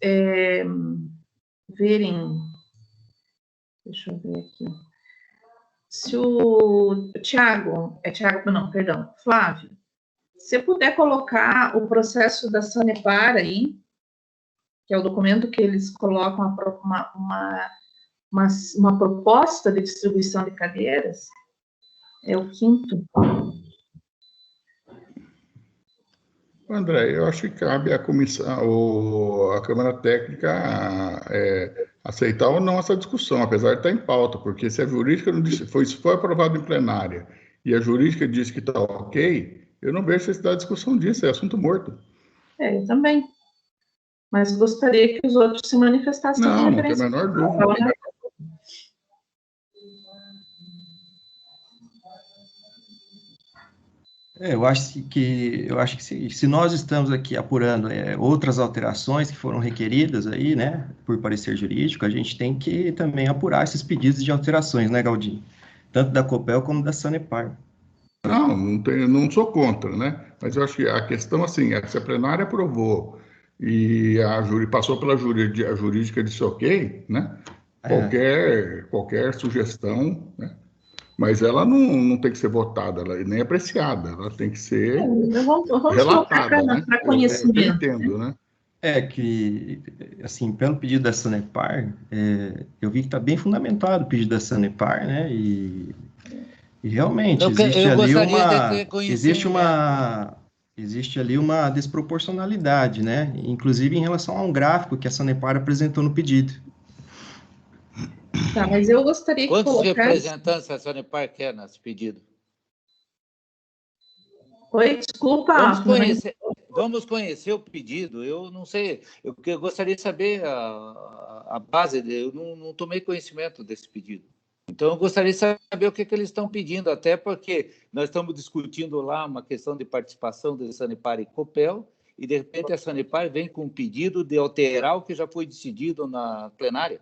verem... Deixa eu ver aqui. Se o Flávio, se puder colocar o processo da Sanepar aí, que é o documento que eles colocam uma proposta de distribuição de cadeiras, é o 5º. André, eu acho que cabe à comissão, a Câmara Técnica aceitar ou não essa discussão, apesar de estar em pauta, porque se a jurídica não disse, se foi aprovado em plenária e a jurídica disse que está ok, eu não vejo necessidade de discussão disso, é assunto morto. Eu também. Mas gostaria que os outros se manifestassem. Não tem a menor dúvida. Eu acho que se nós estamos aqui apurando outras alterações que foram requeridas aí, né, por parecer jurídico, a gente tem que também apurar esses pedidos de alterações, né, Galdino? Tanto da Copel como da Sanepar. Não sou contra, né? Mas eu acho que a questão, assim, se a plenária aprovou e passou pela jurídica disse ok, né? qualquer sugestão, né? Mas ela não tem que ser votada, ela nem apreciada, ela tem que ser relatada, né? Para conhecimento. Eu entendo, né? Que, assim, pelo pedido da Sanepar, eu vi que está bem fundamentado o pedido da Sanepar, né? E realmente existe ali uma desproporcionalidade, né? Inclusive em relação a um gráfico que a Sanepar apresentou no pedido. Tá, mas eu gostaria que Quantos representantes a Sanepar quer nesse pedido? Oi, desculpa. Vamos conhecer o pedido. Eu não sei, eu gostaria de saber a base, eu não tomei conhecimento desse pedido. Então, eu gostaria de saber o que eles estão pedindo, até porque nós estamos discutindo lá uma questão de participação da Sanepar e Copel, e, de repente, a Sanepar vem com um pedido de alterar o que já foi decidido na plenária.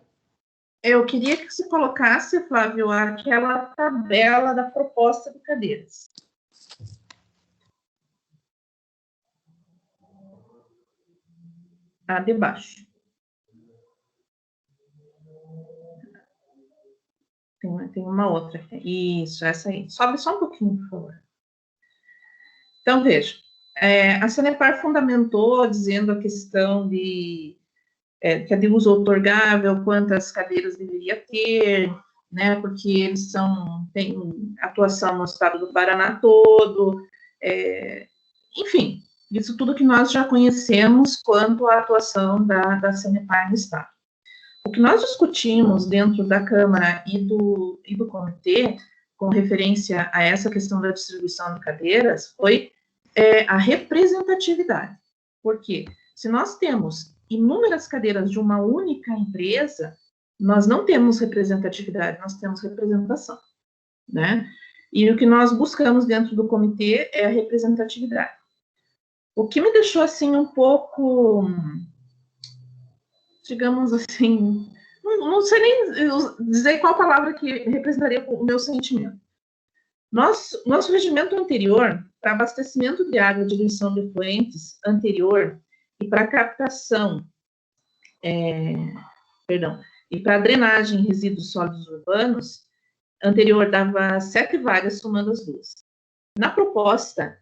Eu queria que você colocasse, Flávio, aquela tabela da proposta de cadeiras. A de baixo. Tem uma outra. Isso, essa aí. Sobe só um pouquinho, por favor. Então, veja. A Sanepar fundamentou dizendo a questão de que é de uso outorgável, quantas cadeiras deveria ter, né, porque eles têm atuação no estado do Paraná todo, enfim, isso tudo que nós já conhecemos quanto à atuação da Sanepar no estado. O que nós discutimos dentro da Câmara e do comitê, com referência a essa questão da distribuição de cadeiras, foi a representatividade. Por quê? Se nós temos inúmeras cadeiras de uma única empresa, nós não temos representatividade, nós temos representação, né? E o que nós buscamos dentro do comitê é a representatividade. O que me deixou, assim, um pouco, digamos assim, não sei nem dizer qual palavra que representaria o meu sentimento. Nosso regimento anterior, para abastecimento de água de diluição de efluentes anterior, e para captação, e para drenagem de resíduos sólidos urbanos, anterior dava 7 vagas, somando as duas. Na proposta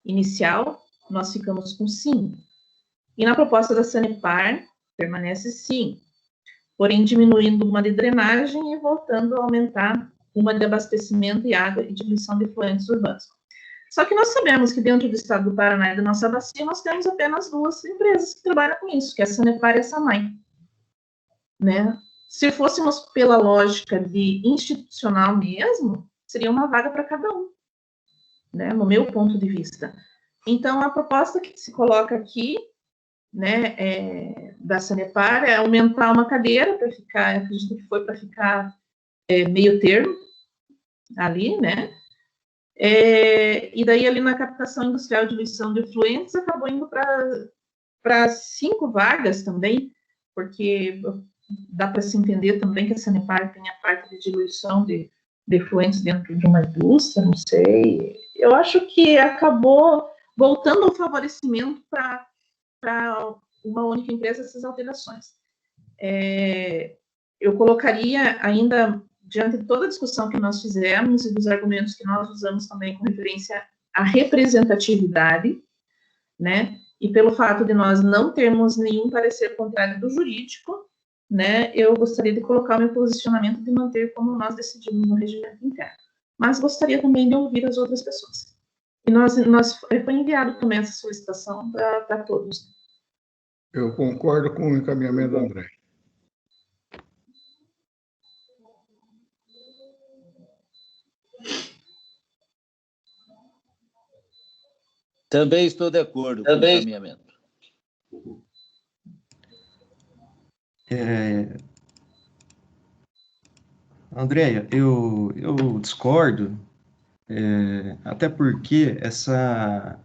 inicial, nós ficamos com 5. E na proposta da Sanepar, permanece 5. Porém, diminuindo uma de drenagem e voltando a aumentar uma de abastecimento e água e diluição de efluentes urbanos. Só que nós sabemos que dentro do estado do Paraná e da nossa bacia, nós temos apenas 2 empresas que trabalham com isso, que é a Sanepar e a SAMAI. Né? Se fôssemos pela lógica de institucional mesmo, seria uma vaga para cada um, né? No meu ponto de vista. Então, a proposta que se coloca aqui, né, da Sanepar é aumentar uma cadeira para ficar, acredito que foi para ficar meio termo ali, né? E daí, ali na captação industrial de diluição de efluentes, acabou indo para 5 vagas também, porque dá para se entender também que a Sanepar tem a parte de diluição de efluentes dentro de uma indústria, não sei. Eu acho que acabou voltando ao favorecimento para uma única empresa essas alterações. Eu colocaria ainda, diante de toda a discussão que nós fizemos e dos argumentos que nós usamos também com referência à representatividade, né, e pelo fato de nós não termos nenhum parecer contrário do jurídico, né, eu gostaria de colocar o meu posicionamento de manter como nós decidimos no regimento interno. Mas gostaria também de ouvir as outras pessoas. E foi enviado também essa solicitação para todos. Eu concordo com o encaminhamento do André. Também estou de acordo com o encaminhamento. Andréia, eu discordo, até porque essa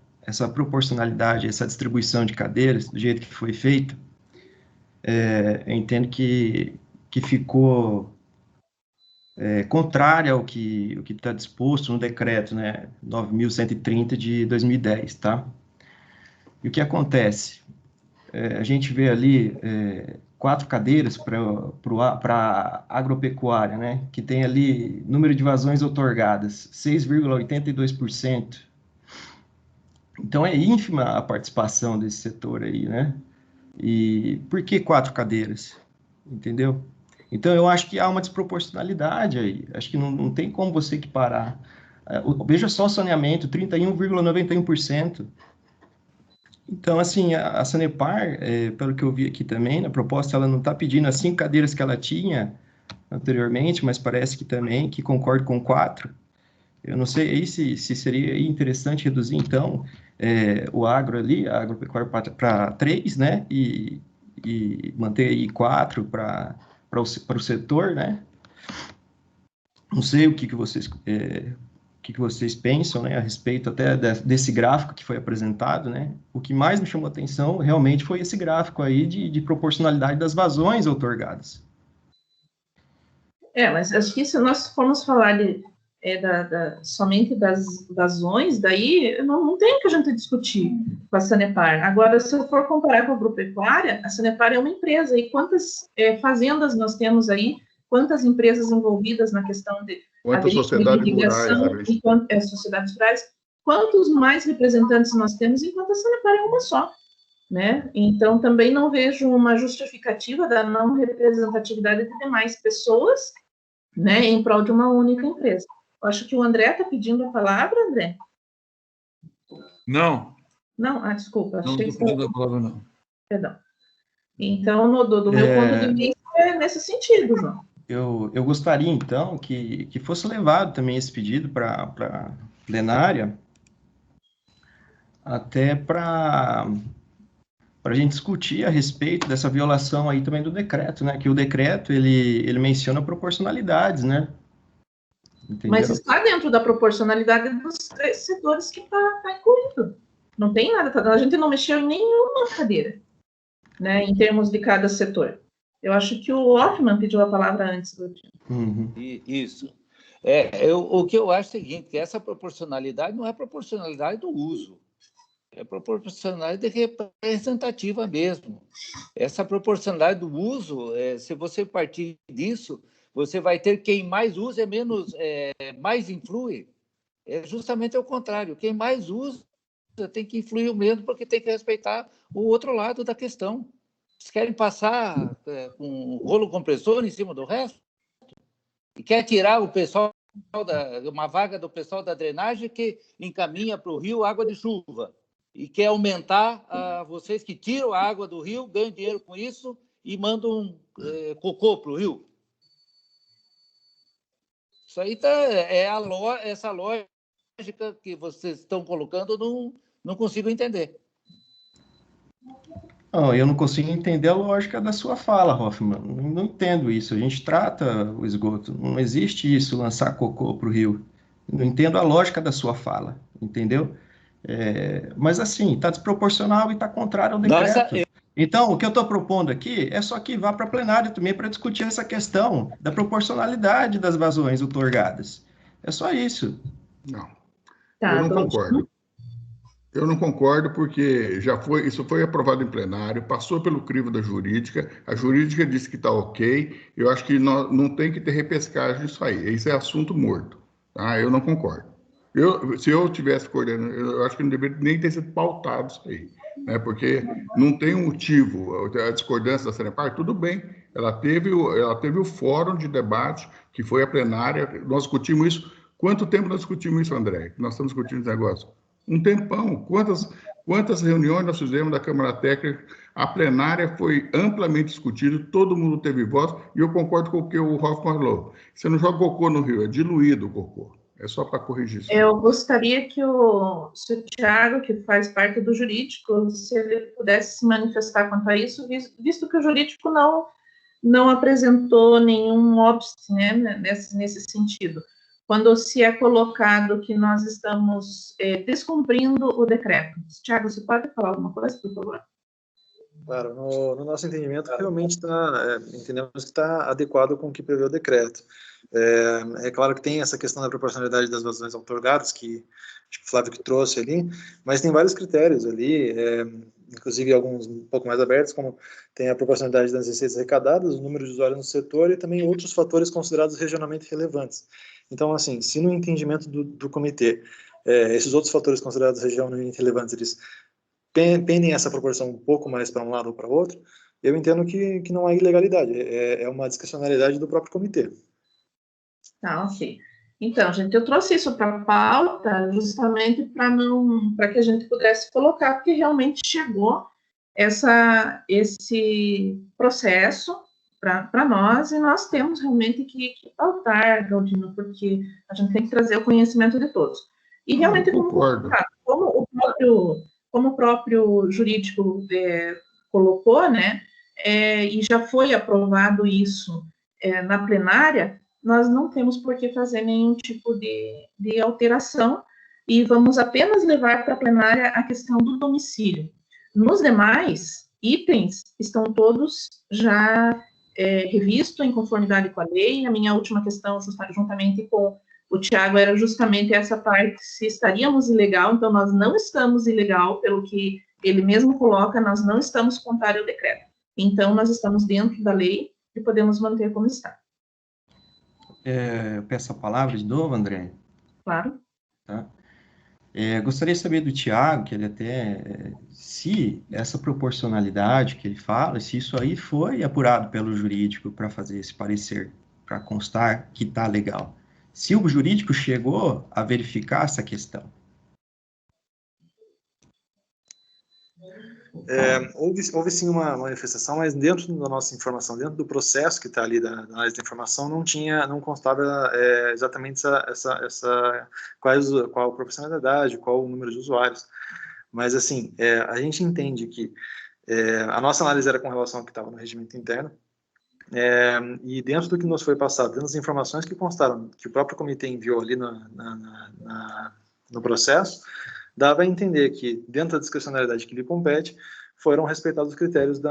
proporcionalidade, essa distribuição de cadeiras, do jeito que foi feita, eu entendo que ficou contrária ao que está disposto no decreto, né, 9.130 de 2010, tá? E o que acontece? A gente vê ali 4 cadeiras para agropecuária, né? Que tem ali número de vazões outorgadas, 6,82%. Então, é ínfima a participação desse setor aí, né? E por que 4 cadeiras? Entendeu? Então, eu acho que há uma desproporcionalidade aí. Acho que não tem como você equiparar. Veja só o saneamento, 31,91%. Então, assim, a Sanepar, pelo que eu vi aqui também, na proposta, ela não está pedindo as 5 cadeiras que ela tinha anteriormente, mas parece que também, que concorda com 4. Eu não sei aí se seria interessante reduzir, então, o agro ali, a agropecuária para 3, né? E manter aí 4 para o setor, né? Não sei o que vocês pensam, né, a respeito até desse gráfico que foi apresentado, né? O que mais me chamou a atenção realmente foi esse gráfico aí de proporcionalidade das vazões outorgadas. Mas acho que se nós formos falar somente das vazões, daí não tem que a gente discutir com a Sanepar. Agora, se eu for comparar com a agropecuária, a Sanepar é uma empresa, e quantas fazendas nós temos aí, quantas empresas envolvidas na questão de quantas sociedades rurais, sociedades rurais, quantos mais representantes nós temos, enquanto a Sanepar é uma só, né? Então, também não vejo uma justificativa da não representatividade de demais pessoas, né, em prol de uma única empresa. Eu acho que o André está pedindo a palavra, André? Não. Não? Desculpa. Não estou pedindo a palavra, não. Perdão. Então, do meu ponto de vista, é nesse sentido, João. Eu gostaria, então, que fosse levado também esse pedido para a plenária, até para a gente discutir a respeito dessa violação aí também do decreto, né? Que o decreto, ele menciona proporcionalidades, né? Entendeu? Mas está dentro da proporcionalidade dos 3 setores que está incluído. Não tem nada, a gente não mexeu em nenhuma cadeira, né, em termos de cada setor. Eu acho que o Hoffman pediu a palavra antes. Uhum. Isso. O que eu acho é o seguinte, que essa proporcionalidade não é proporcionalidade do uso, é proporcionalidade representativa mesmo. Essa proporcionalidade do uso, se você partir disso, você vai ter quem mais usa mais influi. É justamente o contrário. Quem mais usa tem que influir o mesmo, porque tem que respeitar o outro lado da questão. Vocês querem passar com um rolo compressor em cima do resto? E quer tirar o pessoal uma vaga do pessoal da drenagem que encaminha para o rio água de chuva. E quer aumentar vocês que tiram a água do rio, ganham dinheiro com isso e mandam cocô para o rio. Isso aí essa lógica que vocês estão colocando, não consigo entender. Não, eu não consigo entender a lógica da sua fala, Hoffman. Não entendo isso. A gente trata o esgoto. Não existe isso, lançar cocô para o rio. Não entendo a lógica da sua fala, entendeu? Mas assim, está desproporcional e está contrário ao decreto. Então, o que eu estou propondo aqui é só que vá para a plenária também para discutir essa questão da proporcionalidade das vazões outorgadas. É só isso. Não, eu não concordo. Eu não concordo porque isso foi aprovado em plenário, passou pelo crivo da jurídica, a jurídica disse que está ok, eu acho que não tem que ter repescagem disso aí, isso é assunto morto, tá? Eu não concordo. Se eu tivesse coordenando, eu acho que não deveria nem ter sido pautado isso aí, né? Porque não tem um motivo, a discordância da Sanepar, tudo bem, ela teve o fórum de debate, que foi a plenária, nós discutimos isso. Quanto tempo nós discutimos isso, André? Nós estamos discutindo esse negócio? Um tempão. Quantas reuniões nós fizemos da Câmara Técnica? A plenária foi amplamente discutida, todo mundo teve voz, e eu concordo com o que o Hoffman falou. Você não joga cocô no rio, é diluído o cocô. É só para corrigir isso. Eu gostaria que o Thiago, que faz parte do jurídico, se ele pudesse se manifestar quanto a isso, visto que o jurídico não apresentou nenhum óbice, né, nesse sentido. Quando se é colocado que nós estamos descumprindo o decreto. Thiago, você pode falar alguma coisa, por favor? Claro, no nosso entendimento, realmente entendemos que está adequado com o que prevê o decreto. É claro que tem essa questão da proporcionalidade das vazões outorgadas, que acho que o Flávio que trouxe ali, mas tem vários critérios ali, inclusive alguns um pouco mais abertos, como tem a proporcionalidade das receitas arrecadadas, o número de usuários no setor e também outros fatores considerados regionalmente relevantes. Então, assim, se no entendimento do comitê, esses outros fatores considerados regionalmente relevantes, eles pendem essa proporção um pouco mais para um lado ou para outro, eu entendo que não há ilegalidade, é uma discricionalidade do próprio comitê. Tá, ok. Então, gente, eu trouxe isso para a pauta justamente para que a gente pudesse colocar, porque realmente chegou esse processo para nós, e nós temos realmente que pautar, Galdino, porque a gente tem que trazer o conhecimento de todos. E realmente, como o próprio jurídico colocou, né, e já foi aprovado isso na plenária, nós não temos por que fazer nenhum tipo de alteração, e vamos apenas levar para a plenária a questão do domicílio. Nos demais itens, estão todos já revistos em conformidade com a lei. A minha última questão, juntamente com o Tiago, era justamente essa parte, se estaríamos ilegal. Então, nós não estamos ilegal, pelo que ele mesmo coloca, nós não estamos contrário ao decreto. Então, nós estamos dentro da lei e podemos manter como está. Eu peço a palavra de novo, André. Claro. Tá? Gostaria de saber do Tiago, que ele até, se essa proporcionalidade que ele fala, se isso aí foi apurado pelo jurídico para fazer esse parecer, para constar que está legal. Se o jurídico chegou a verificar essa questão. Houve sim uma manifestação, mas dentro da nossa informação, dentro do processo que está ali da análise da informação, não constava exatamente qual a proporcionalidade, qual o número de usuários. Mas, assim, a gente entende que a nossa análise era com relação ao que estava no regimento interno, e dentro do que nos foi passado, dentro das informações que constaram, que o próprio comitê enviou ali no processo, dava a entender que, dentro da discricionalidade que lhe compete, foram respeitados os critérios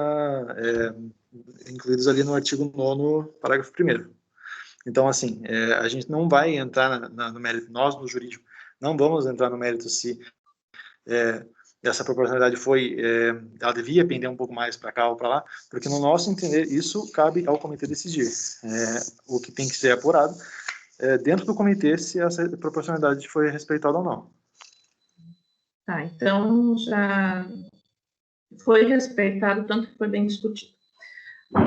incluídos ali no artigo 9º, parágrafo 1º. Então, assim, a gente não vai entrar no mérito, nós, no jurídico, não vamos entrar no mérito se essa proporcionalidade ela devia pender um pouco mais para cá ou para lá, porque, no nosso entender, isso cabe ao comitê decidir. O que tem que ser apurado dentro do comitê, se essa proporcionalidade foi respeitada ou não. Tá, então já foi respeitado, tanto que foi bem discutido.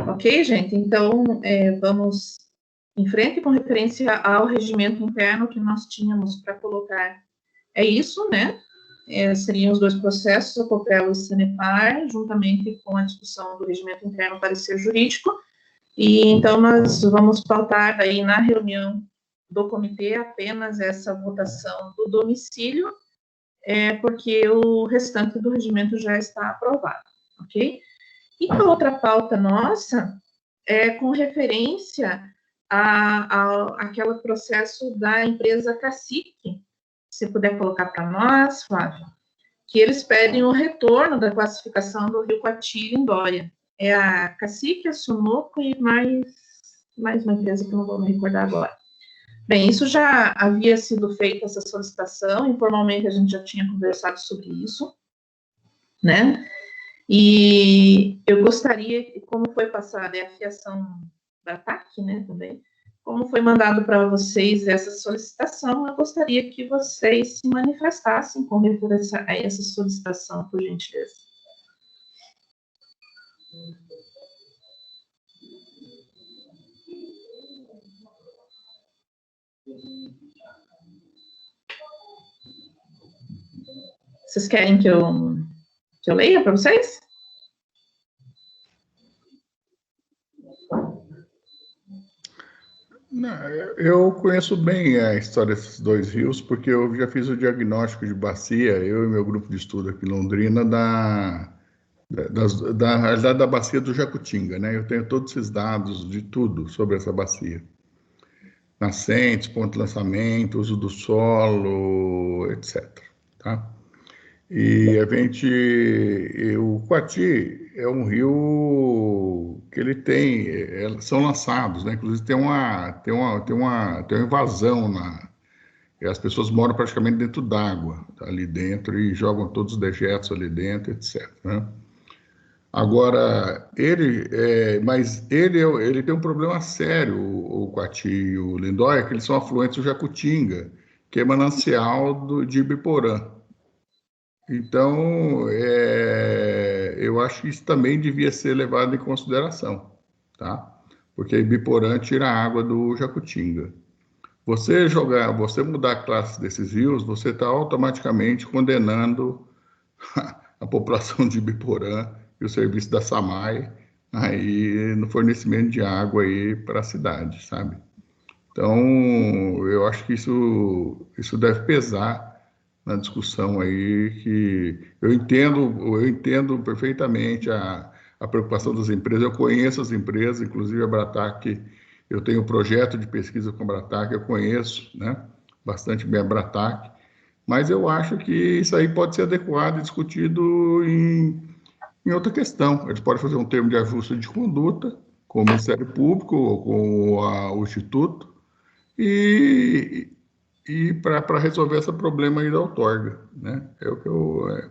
Ok, gente? Então, vamos em frente com referência ao regimento interno que nós tínhamos para colocar. É isso, né? Seriam os dois processos, a COPEL e o Sanepar, juntamente com a discussão do regimento interno parecer jurídico. E então nós vamos pautar aí na reunião do comitê apenas essa votação do domicílio, porque o restante do regimento já está aprovado, ok? E a outra pauta nossa é com referência àquele processo da empresa Cacique, se puder colocar para nós, Flávio, que eles pedem o retorno da classificação do Rio Coati em Dória. É a Cacique, a Sunoco e mais uma empresa que eu não vou me recordar agora. Bem, isso já havia sido feita, essa solicitação, informalmente a gente já tinha conversado sobre isso, né? E eu gostaria, como foi passada, a fiação da TAC, né, também, como foi mandado para vocês essa solicitação, eu gostaria que vocês se manifestassem com referência a essa solicitação, por gentileza. Vocês querem que eu leia para vocês? Não, eu conheço bem a história desses dois rios, porque eu já fiz o diagnóstico de bacia, eu e meu grupo de estudo aqui em Londrina, da realidade da bacia do Jacutinga, né? Eu tenho todos esses dados de tudo sobre essa bacia. Nascentes, ponto de lançamento, uso do solo, etc. Tá? E o Coati é um rio que ele são lançados, né? Inclusive tem uma invasão E as pessoas moram praticamente dentro d'água, ali dentro, e jogam todos os dejetos ali dentro, etc. Né? Agora, ele tem um problema sério, o Coati e o Lindóia, que eles são afluentes do Jacutinga, que é manancial de Ibiporã. Então, eu acho que isso também devia ser levado em consideração, tá? Porque a Ibiporã tira a água do Jacutinga. Você mudar a classe desses rios, você está automaticamente condenando a população de Ibiporã e o serviço da SAMAI aí no fornecimento de água aí para a cidade, sabe? Então, eu acho que isso deve pesar na discussão aí, que eu entendo perfeitamente a preocupação das empresas. Eu conheço as empresas, inclusive a Bratac. Eu tenho um projeto de pesquisa com a Bratac, eu conheço, né, bastante bem a Bratac, mas eu acho que isso aí pode ser adequado e discutido em outra questão. Eles podem fazer um termo de ajuste de conduta com o Ministério Público ou com o Instituto e para resolver esse problema aí da outorga, né?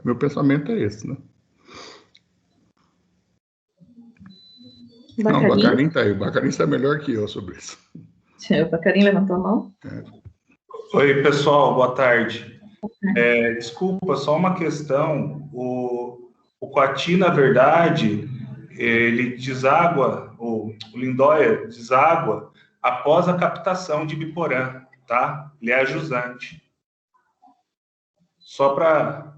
Meu pensamento é esse, né? Não, o Bacarin está aí. O Bacarin está melhor que eu sobre isso. O Bacarin levantou a mão. Oi, pessoal, boa tarde. Desculpa, só uma questão. O Coati, na verdade, ele deságua, o Lindóia deságua após a captação de Ibiporã, tá? Ele é ajusante. Só para...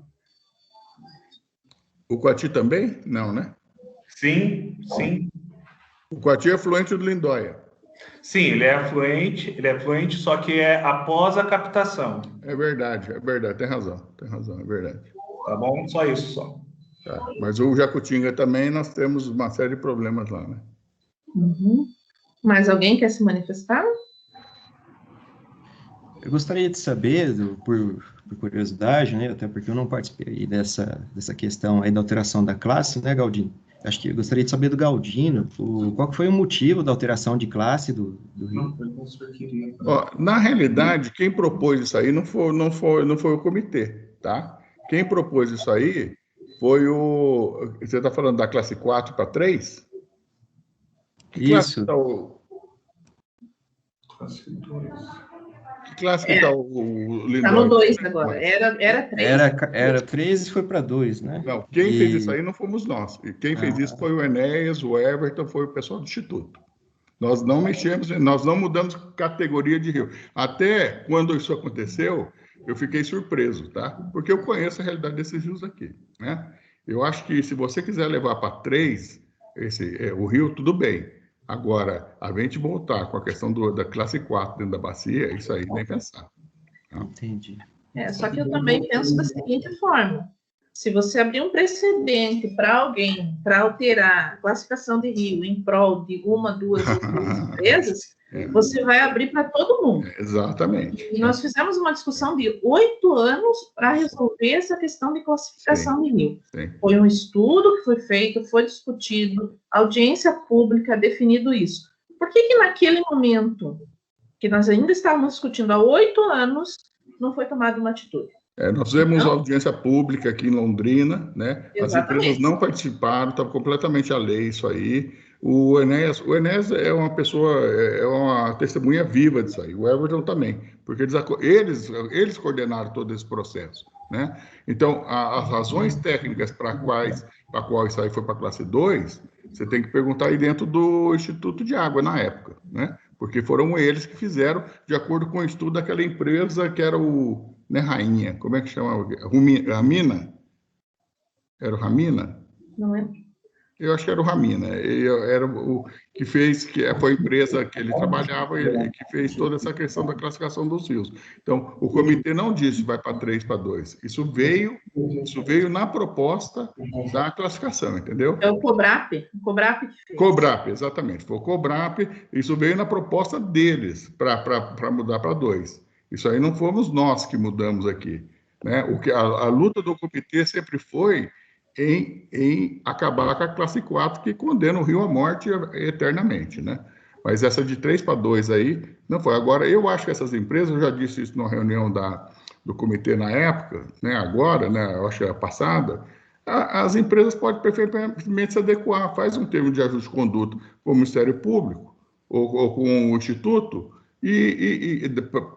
O Coati também? Não, né? Sim, sim. O Coati é afluente do Lindóia. Sim, ele é afluente, só que é após a captação. É verdade, tem razão, é verdade. Tá bom? Só isso, só. Tá. Mas o Jacutinga também, nós temos uma série de problemas lá, né? Uhum. Mais alguém quer se manifestar? Eu gostaria de saber, por curiosidade, né, até porque eu não participei dessa questão aí da alteração da classe, né, Galdino? Acho que eu gostaria de saber do Galdino, qual que foi o motivo da alteração de classe do Rio? Na realidade, quem propôs isso aí não foi o comitê, tá? Quem propôs isso aí foi Você está falando da classe 4 para 3? Isso. Que classe que está o Lindóia? Está no 2 agora. Era 3. Era 3 e foi para 2, né? Não, quem fez isso aí não fomos nós. E quem fez isso foi o Enéas, o Everton, foi o pessoal do Instituto. Nós não mexemos, nós não mudamos categoria de rio. Até quando isso aconteceu, eu fiquei surpreso, tá? Porque eu conheço a realidade desses rios aqui, né? Eu acho que se você quiser levar para 3, o rio, tudo bem. Agora, a gente voltar com a questão da classe 4 dentro da bacia, isso aí nem pensar. Tá? Entendi. Só que eu também penso da seguinte forma: se você abrir um precedente para alguém, para alterar a classificação de rio em prol de uma, duas ou três empresas, você vai abrir para todo mundo. Exatamente. E nós fizemos uma discussão de 8 anos para resolver essa questão de classificação de rio. Sim. Foi um estudo que foi feito, foi discutido, audiência pública, definido isso. Por que naquele momento, que nós ainda estávamos discutindo há 8 anos, não foi tomada uma atitude? Nós fizemos audiência pública aqui em Londrina, né? Exatamente. As empresas não participaram, está completamente à lei isso aí. O Enéas é uma pessoa, é uma testemunha viva disso aí. O Everton também, porque eles coordenaram todo esse processo, né? Então, as razões técnicas para qual isso aí foi para a classe 2, você tem que perguntar aí dentro do Instituto de Água na época, né? Porque foram eles que fizeram, de acordo com o estudo daquela empresa que era né, Rainha, como é que chama? Ramina? Era o Ramina? Não lembro. Eu acho que era o Ramina. Era o que fez, que foi a empresa que ele trabalhava, e que fez toda essa questão da classificação dos rios. Então, o comitê não disse vai para 3, para 2. Isso veio na proposta da classificação, entendeu? É o COBRAP que fez. COBRAP, exatamente. Foi o COBRAP, isso veio na proposta deles para mudar para 2. Isso aí não fomos nós que mudamos aqui, né? A luta do comitê sempre foi em acabar com a classe 4, que condena o rio à morte eternamente, né? Mas essa de 3 para 2 aí, não foi. Agora, eu acho que essas empresas, eu já disse isso numa reunião do comitê na época, né, agora, né, eu acho que é a passada, as empresas podem perfeitamente se adequar, faz um termo de ajuste de conduta com o Ministério Público ou com o Instituto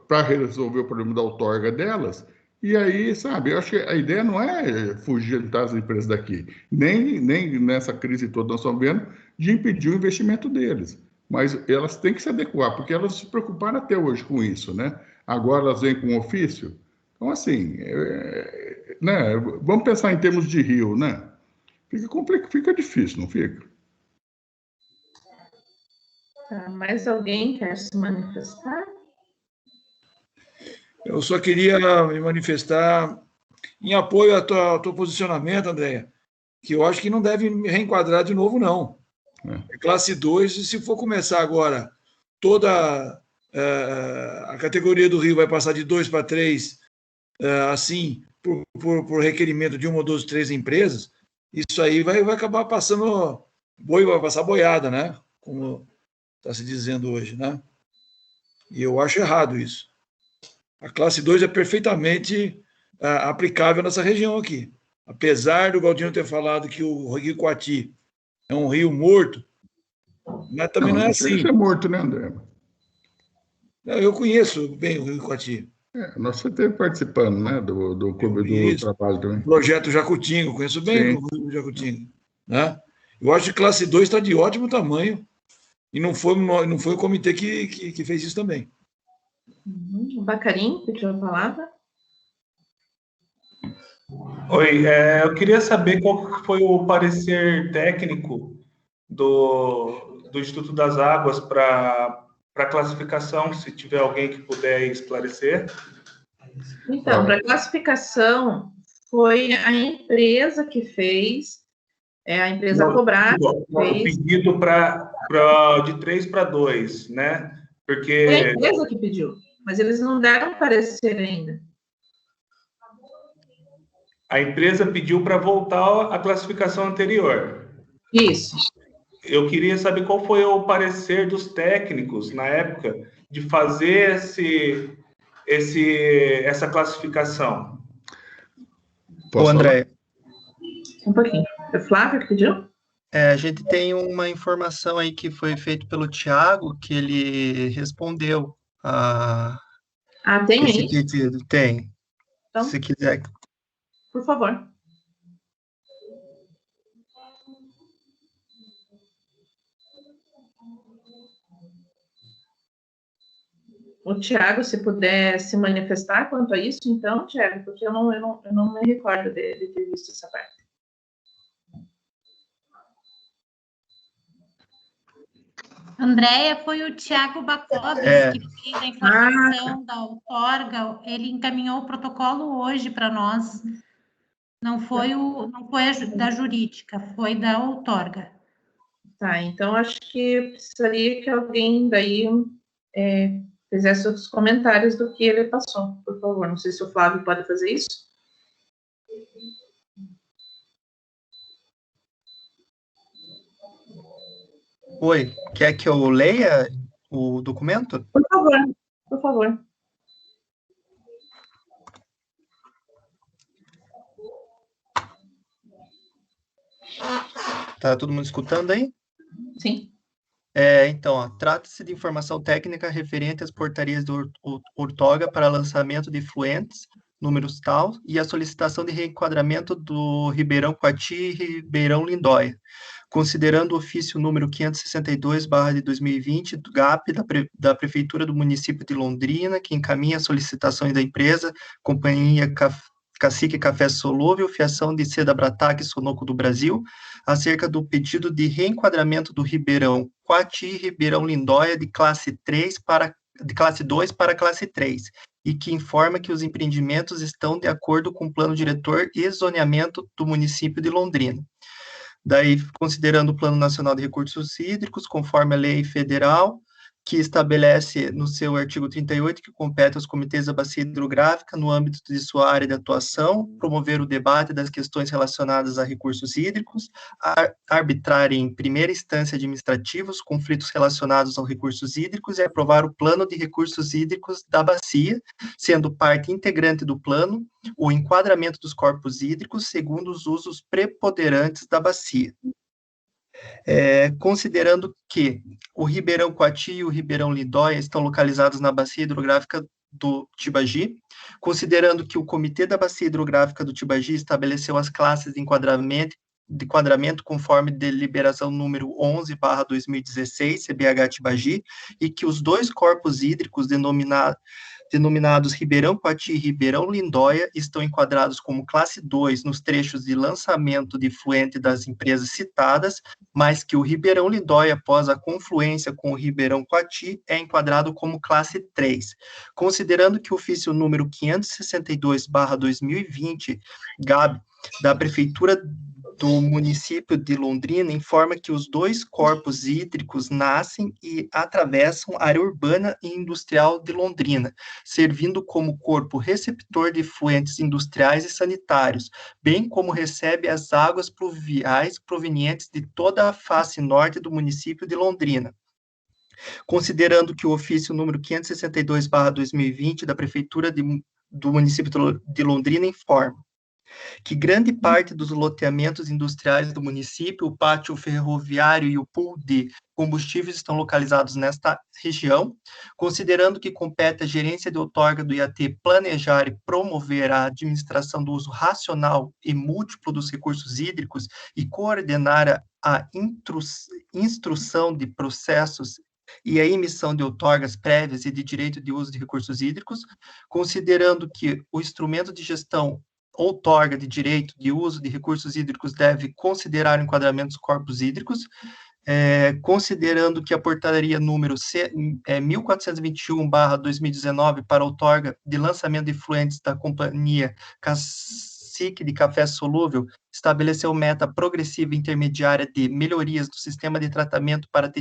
para resolver o problema da outorga delas. E aí, sabe, eu acho que a ideia não é fugir das empresas daqui, nem nessa crise toda nós estamos vendo, de impedir o investimento deles. Mas elas têm que se adequar, porque elas se preocuparam até hoje com isso, né? Agora elas vêm com ofício. Então, assim, né? Vamos pensar em termos de Rio, né? Fica difícil, não fica? Mais alguém quer se manifestar? Eu só queria me manifestar em apoio ao teu posicionamento, Andréia, que eu acho que não deve me reenquadrar de novo, não. É classe 2, e se for começar agora, toda a categoria do Rio vai passar de 2 para 3, assim, por requerimento de uma ou duas, 3 empresas, isso aí vai acabar passando vai passar boiada, né? Como está se dizendo hoje, né? E eu acho errado isso. A classe 2 é perfeitamente aplicável nessa região aqui. Apesar do Galdino ter falado que o Rio Coati é um rio morto, mas também não é assim. Isso é morto, né, André? Eu conheço bem o Rio Coati. Nós esteve participando, né, do trabalho também. Projeto Jacutinga, conheço bem o Jacutinga. Né? Eu acho que classe 2 está de ótimo tamanho e não foi o comitê que fez isso também. O Bacarim pediu a palavra. Oi, eu queria saber qual foi o parecer técnico do Instituto das Águas para classificação, se tiver alguém que puder esclarecer. Então, para classificação, foi a empresa que fez, a empresa cobrar. O pedido de 3 para 2, né? Porque... Foi a empresa que pediu, mas eles não deram parecer ainda. A empresa pediu para voltar à classificação anterior. Isso. Eu queria saber qual foi o parecer dos técnicos na época de fazer essa classificação. Ô, André. Um pouquinho. É o Flávio que pediu? A gente tem uma informação aí que foi feita pelo Thiago, que ele respondeu tem esse aí? pedido. Tem. Então, se quiser. Por favor. O Thiago, se puder se manifestar quanto a isso, então, Thiago, porque eu não me recordo de ter visto essa parte. Andréia, foi o Thiago Bacobes que fez a informação da outorga, ele encaminhou o protocolo hoje para nós, não foi da jurídica, foi da outorga. Tá, então acho que precisaria que alguém daí fizesse outros comentários do que ele passou, por favor. Não sei se o Flávio pode fazer isso. Oi, quer que eu leia o documento? Por favor, por favor. Tá todo mundo escutando aí? Sim. Então, trata-se de informação técnica referente às portarias do outorga para lançamento de fluentes, números tal, e a solicitação de reenquadramento do Ribeirão Coati e Ribeirão Lindóia, considerando o ofício número 562/2020 do GAP da Prefeitura do município de Londrina, que encaminha as solicitações da empresa, Companhia Cacique Café Solúvel, Fiação de Seda Brataque Sonoco do Brasil, acerca do pedido de reenquadramento do Ribeirão Coati e Ribeirão Lindóia de classe 2 para classe 3, e que informa que os empreendimentos estão de acordo com o plano diretor e zoneamento do município de Londrina. Daí, considerando o Plano Nacional de Recursos Hídricos, conforme a lei federal, que estabelece no seu artigo 38 que compete aos comitês da bacia hidrográfica, no âmbito de sua área de atuação, promover o debate das questões relacionadas a recursos hídricos, arbitrar em primeira instância administrativos conflitos relacionados aos recursos hídricos e aprovar o plano de recursos hídricos da bacia, sendo parte integrante do plano o enquadramento dos corpos hídricos segundo os usos preponderantes da bacia. Considerando que o Ribeirão Coati e o Ribeirão Lindóia estão localizados na bacia hidrográfica do Tibagi, considerando que o Comitê da Bacia Hidrográfica do Tibagi estabeleceu as classes de enquadramento conforme deliberação número 11/2016, CBH Tibagi, e que os dois corpos hídricos denominados Ribeirão Coati e Ribeirão Lindóia estão enquadrados como classe 2 nos trechos de lançamento de fluente das empresas citadas, mas que o Ribeirão Lindóia, após a confluência com o Ribeirão Coati, é enquadrado como classe 3. Considerando que o ofício número 562/2020, GAB, da Prefeitura do município de Londrina informa que os dois corpos hídricos nascem e atravessam a área urbana e industrial de Londrina, servindo como corpo receptor de fluentes industriais e sanitários, bem como recebe as águas pluviais provenientes de toda a face norte do município de Londrina. Considerando que o ofício número 562/2020 da Prefeitura do município de Londrina informa que grande parte dos loteamentos industriais do município, o pátio ferroviário e o pool de combustíveis estão localizados nesta região, considerando que compete à gerência de outorga do IAT planejar e promover a administração do uso racional e múltiplo dos recursos hídricos e coordenar a instrução de processos e a emissão de outorgas prévias e de direito de uso de recursos hídricos, considerando que o instrumento de gestão outorga de direito de uso de recursos hídricos deve considerar o enquadramento dos corpos hídricos, considerando que a portaria número 1421/2019 para outorga de lançamento de fluentes da companhia Cacique de Café Solúvel estabeleceu meta progressiva intermediária de melhorias do sistema de tratamento para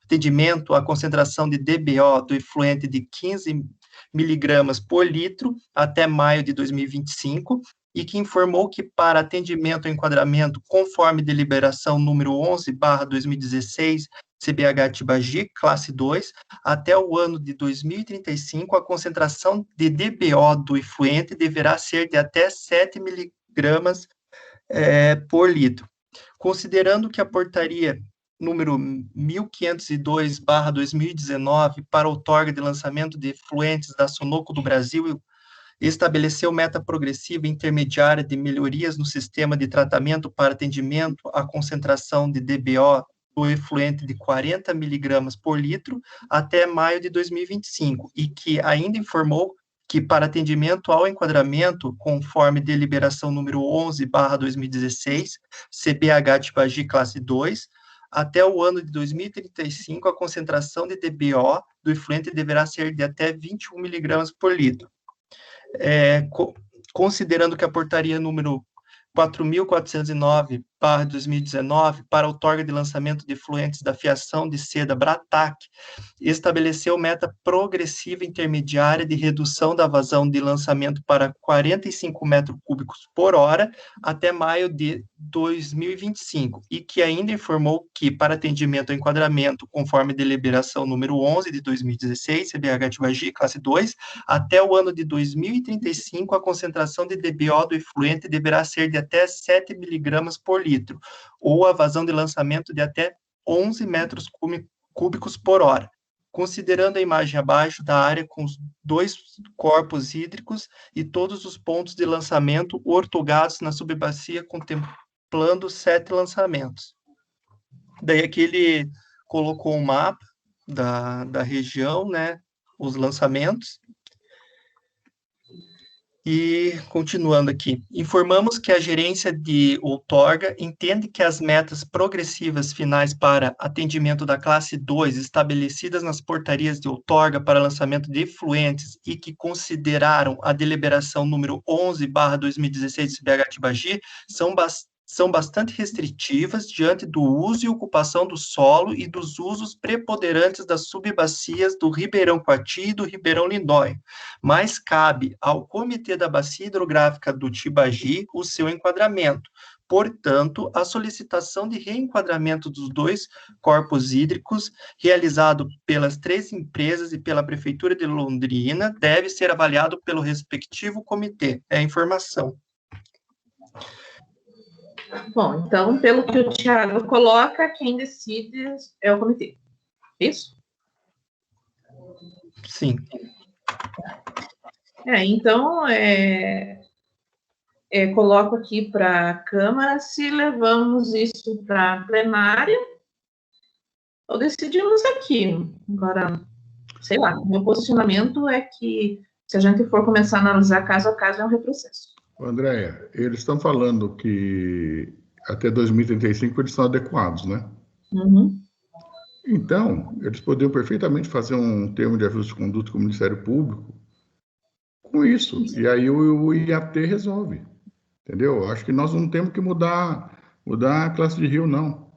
atendimento à concentração de DBO do efluente de 15 miligramas por litro até maio de 2025, e que informou que para atendimento ao enquadramento conforme deliberação número 11/2016, CBH Tibagi, classe 2, até o ano de 2035, a concentração de DBO do efluente deverá ser de até 7 miligramas por litro. Considerando que a portaria número 1502/2019 para outorga de lançamento de efluentes da Sonoco do Brasil estabeleceu meta progressiva intermediária de melhorias no sistema de tratamento para atendimento à concentração de DBO do efluente de 40 miligramas por litro até maio de 2025, e que ainda informou que para atendimento ao enquadramento, conforme deliberação número 11/2016, CBH Tibagi classe 2, até o ano de 2035, a concentração de DBO do efluente deverá ser de até 21 miligramas por litro. Considerando que a portaria número 4.409/2019, para outorga de lançamento de efluentes da fiação de seda Bratac, estabeleceu meta progressiva intermediária de redução da vazão de lançamento para 45 metros cúbicos por hora até maio de 2025, e que ainda informou que, para atendimento ao enquadramento, conforme deliberação número 11 de 2016, CBH Tibagi, classe 2, até o ano de 2035, a concentração de DBO do efluente deverá ser de até 7 miligramas por litro, ou a vazão de lançamento de até 11 metros cúbicos por hora, considerando a imagem abaixo da área com os dois corpos hídricos e todos os pontos de lançamento ortogados na subbacia, contemplando 7 lançamentos. Daí aqui ele colocou um mapa da região, né, os lançamentos. E, continuando aqui, informamos que a gerência de outorga entende que as metas progressivas finais para atendimento da classe 2 estabelecidas nas portarias de outorga para lançamento de efluentes e que consideraram a deliberação número 11/2016 do CBH Tibagi são bastante restritivas diante do uso e ocupação do solo e dos usos preponderantes das subbacias do Ribeirão Coati e do Ribeirão Lindóia, mas cabe ao Comitê da Bacia Hidrográfica do Tibagi o seu enquadramento. Portanto, a solicitação de reenquadramento dos 2 corpos hídricos, realizado pelas 3 empresas e pela Prefeitura de Londrina, deve ser avaliado pelo respectivo comitê. É a informação. Bom, então, pelo que o Thiago coloca, quem decide é o comitê. Isso? Sim. Então, coloco aqui para a Câmara, se levamos isso para a plenária, ou decidimos aqui. Agora, sei lá, meu posicionamento é que, se a gente for começar a analisar caso a caso, é um retrocesso. Andréia, eles estão falando que até 2035 eles são adequados, né? Uhum. Então, eles poderiam perfeitamente fazer um termo de ajuste de conduta com o Ministério Público com isso, e aí o IAT resolve, entendeu? Acho que nós não temos que mudar a classe de rio, não.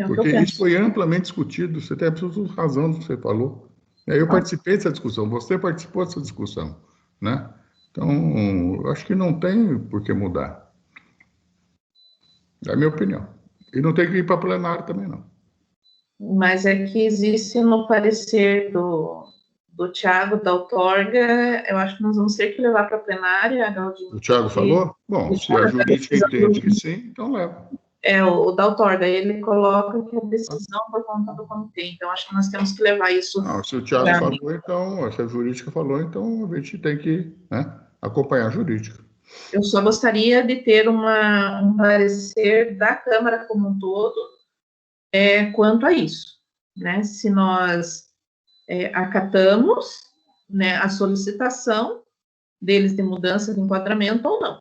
Porque isso foi amplamente discutido, você tem absoluta razão no que você falou. Eu participei dessa discussão, você participou dessa discussão, né? Então, eu acho que não tem por que mudar. É a minha opinião. E não tem que ir para plenário também, não. Mas é que existe no parecer do Thiago, da outorga, eu acho que nós vamos ter que levar para a plenária, Galdino. O Thiago falou? Bom, se a jurídica entende que sim, então leva. O da outorga, ele coloca que a decisão por conta do comitê, então acho que nós temos que levar isso... Não, se o Thiago falou, então, se a jurídica falou, então a gente tem que, né, acompanhar a jurídica. Eu só gostaria de ter um parecer da Câmara como um todo quanto a isso, né? Se nós acatamos, né, a solicitação deles de mudança de enquadramento ou não.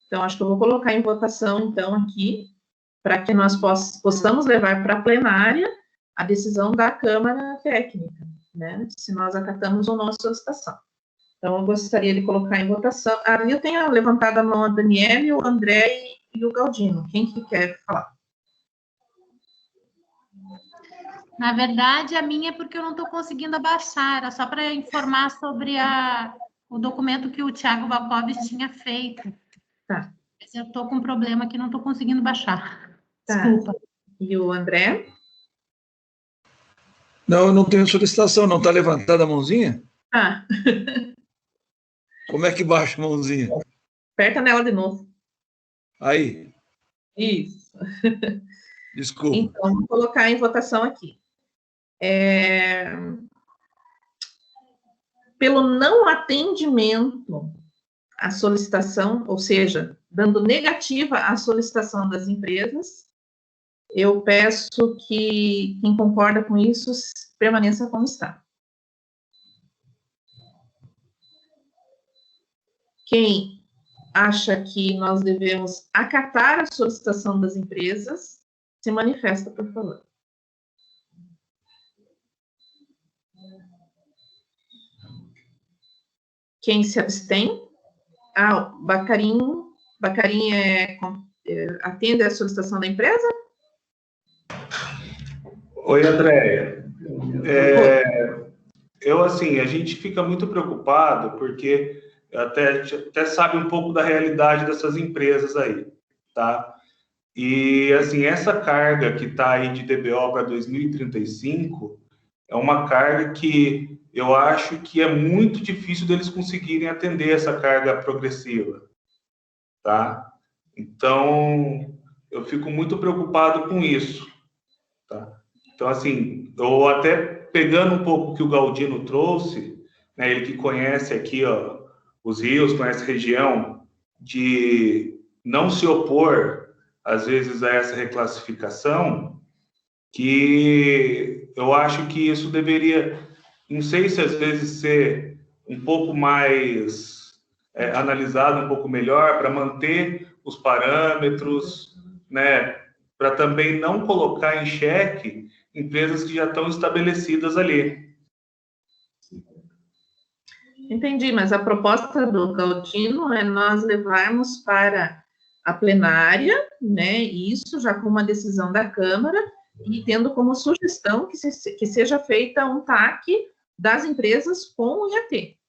Então, acho que eu vou colocar em votação, então, aqui, para que nós possamos levar para a plenária a decisão da Câmara Técnica, né? Se nós acatamos ou não a solicitação. Então, eu gostaria de colocar em votação. Ali eu tenho levantado a mão a Daniele, o André e o Galdino. Quem que quer falar? Na verdade, a minha é porque eu não estou conseguindo abaixar. Era só para informar sobre o documento que o Thiago Balcoves tinha feito. Tá. Mas eu estou com um problema que não estou conseguindo baixar. Tá. Desculpa. E o André? Não, eu não tenho solicitação, não. Está levantada a mãozinha? Ah. Como é que baixa a mãozinha? Aperta nela de novo. Aí. Isso. Desculpa. Então, vou colocar em votação aqui. Pelo não atendimento à solicitação, ou seja, dando negativa à solicitação das empresas, eu peço que quem concorda com isso permaneça como está. Quem acha que nós devemos acatar a solicitação das empresas, se manifesta, por favor. Quem se abstém? Bacarim atende a solicitação da empresa? Oi, Andréia. A gente fica muito preocupado, porque até sabe um pouco da realidade dessas empresas aí, tá? E, assim, essa carga que está aí de DBO para 2035 é uma carga que eu acho que é muito difícil deles conseguirem atender essa carga progressiva, tá? Então, eu fico muito preocupado com isso, tá? Então, assim, eu até pegando um pouco o que o Galdino trouxe, né, ele que conhece aqui, ó, os rios, conhece a região, de não se opor, às vezes, a essa reclassificação, que eu acho que isso deveria, não sei se às vezes ser um pouco mais analisado, um pouco melhor, para manter os parâmetros, né, para também não colocar em xeque empresas que já estão estabelecidas ali. Entendi, mas a proposta do Galdino é nós levarmos para a plenária, né, isso já com uma decisão da Câmara, e tendo como sugestão que seja feita um TAC das empresas com o IAT.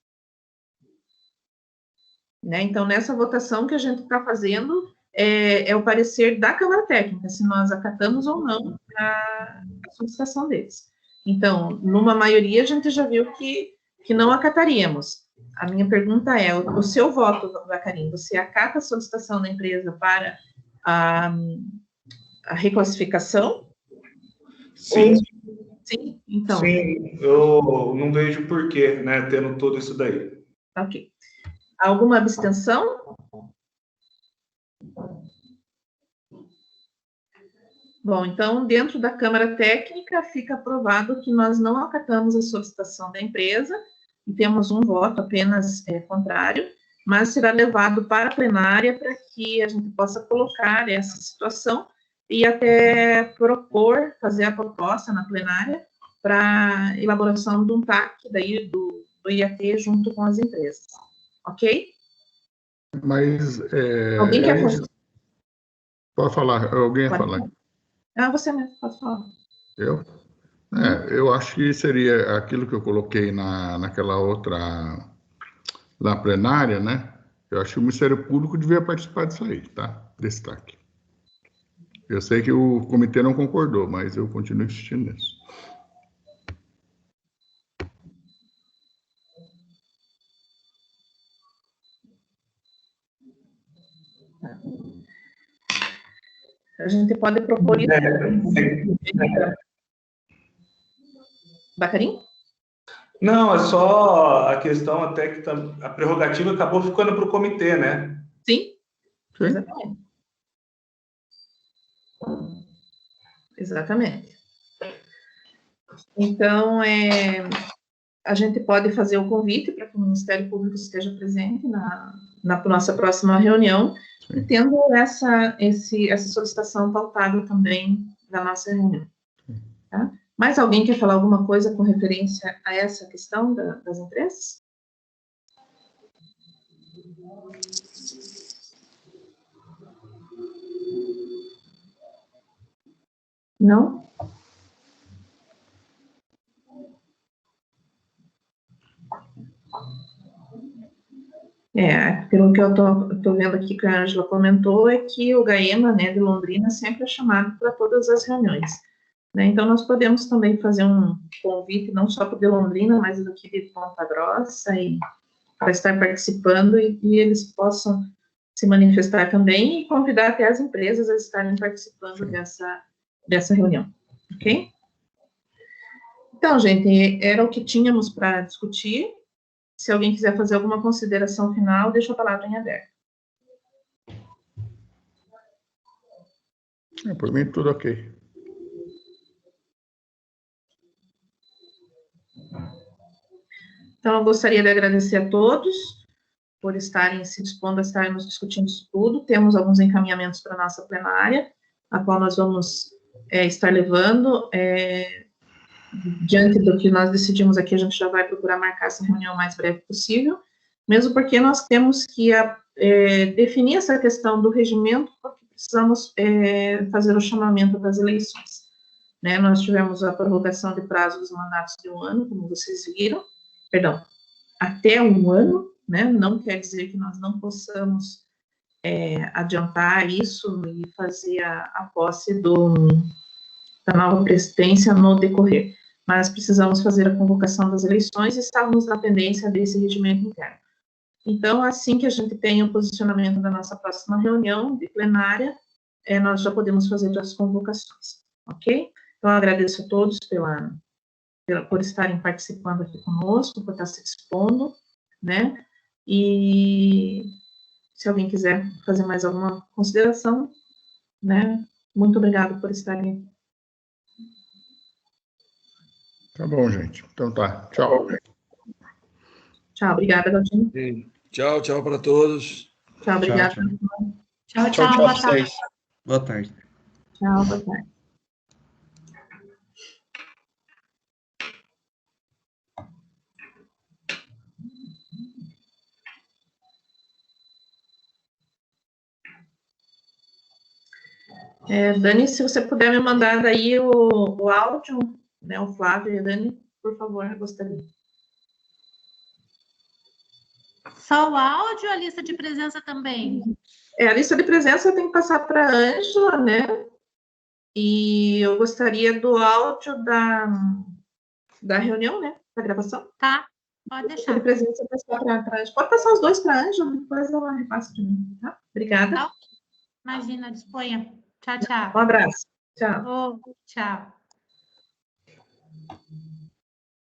Né? Então, nessa votação que a gente está fazendo, é o parecer da Câmara Técnica, se nós acatamos ou não a solicitação deles. Então, numa maioria, a gente já viu que não acataríamos. A minha pergunta é, o seu voto, Vacarim, você acata a solicitação da empresa para a reclassificação? Sim. Sim, então. Sim, eu não vejo porquê, né, tendo tudo isso daí. Ok. Alguma abstenção? Bom, então, dentro da Câmara Técnica, fica aprovado que nós não acatamos a solicitação da empresa, e temos um voto apenas contrário, mas será levado para a plenária para que a gente possa colocar essa situação e até propor, fazer a proposta na plenária para elaboração de um TAC daí do IAT junto com as empresas. Ok? Mas... Alguém quer falar? Pode falar, alguém ia falar. Você mesmo, pode falar. Eu? Eu acho que seria aquilo que eu coloquei naquela outra, na plenária, né? Eu acho que o Ministério Público devia participar disso aí, tá? Desse TAC. Eu sei que o comitê não concordou, mas eu continuo insistindo nisso. A gente pode propor isso. Bacarim? Não, é só a questão até que a prerrogativa acabou ficando para o comitê, né? Sim, exatamente. Exatamente. Então, a gente pode fazer o convite para que o Ministério Público esteja presente na nossa próxima reunião, e tendo essa solicitação pautada também na nossa reunião. Tá? Mais alguém quer falar alguma coisa com referência a essa questão das empresas? Não? Pelo que eu estou vendo aqui que a Ângela comentou, é que o GAEMA, né, de Londrina, sempre é chamado para todas as reuniões. Né? Então, nós podemos também fazer um convite, não só para o de Londrina, mas daqui de Ponta Grossa, para estar participando e eles possam se manifestar também e convidar até as empresas a estarem participando dessa reunião. Ok? Então, gente, era o que tínhamos para discutir. Se alguém quiser fazer alguma consideração final, deixa a palavra em aberto. Por mim, tudo ok. Então, eu gostaria de agradecer a todos por estarem se dispondo a estarmos discutindo isso tudo. Temos alguns encaminhamentos para a nossa plenária, a qual nós vamos estar levando. Diante do que nós decidimos aqui, a gente já vai procurar marcar essa reunião o mais breve possível, mesmo porque nós temos que definir essa questão do regimento, porque precisamos fazer o chamamento das eleições. Né? Nós tivemos a prorrogação de prazo dos mandatos de 1 ano, como vocês viram, perdão, até 1 ano, né? Não quer dizer que nós não possamos adiantar isso e fazer a posse da nova presidência no decorrer, mas precisamos fazer a convocação das eleições e estávamos na pendência desse regimento interno. Então, assim que a gente tem o posicionamento da nossa próxima reunião de plenária, nós já podemos fazer as convocações, ok? Então, eu agradeço a todos por estarem participando aqui conosco, por estar se dispondo, né? E se alguém quiser fazer mais alguma consideração, né? Muito obrigado por estarem aqui. Tá bom, gente. Então tá. Tchau. Tchau, obrigada, Galdinho. Tchau, tchau para todos. Tchau, obrigada. Tchau, tchau, boa tarde. Boa tarde. Tchau, boa tarde. Dani, se você puder me mandar daí o áudio, né, o Flávio e a Dani, por favor, eu gostaria. Só o áudio ou a lista de presença também? A lista de presença eu tenho que passar para a Ângela, né? E eu gostaria do áudio da reunião, né? Da gravação. Tá, pode deixar. De presença, pode passar os dois para a Ângela, depois ela repassa de mim, tá? Obrigada. Tá. Imagina, disponha. Tchau, tchau. Um abraço. Tchau. Tchau.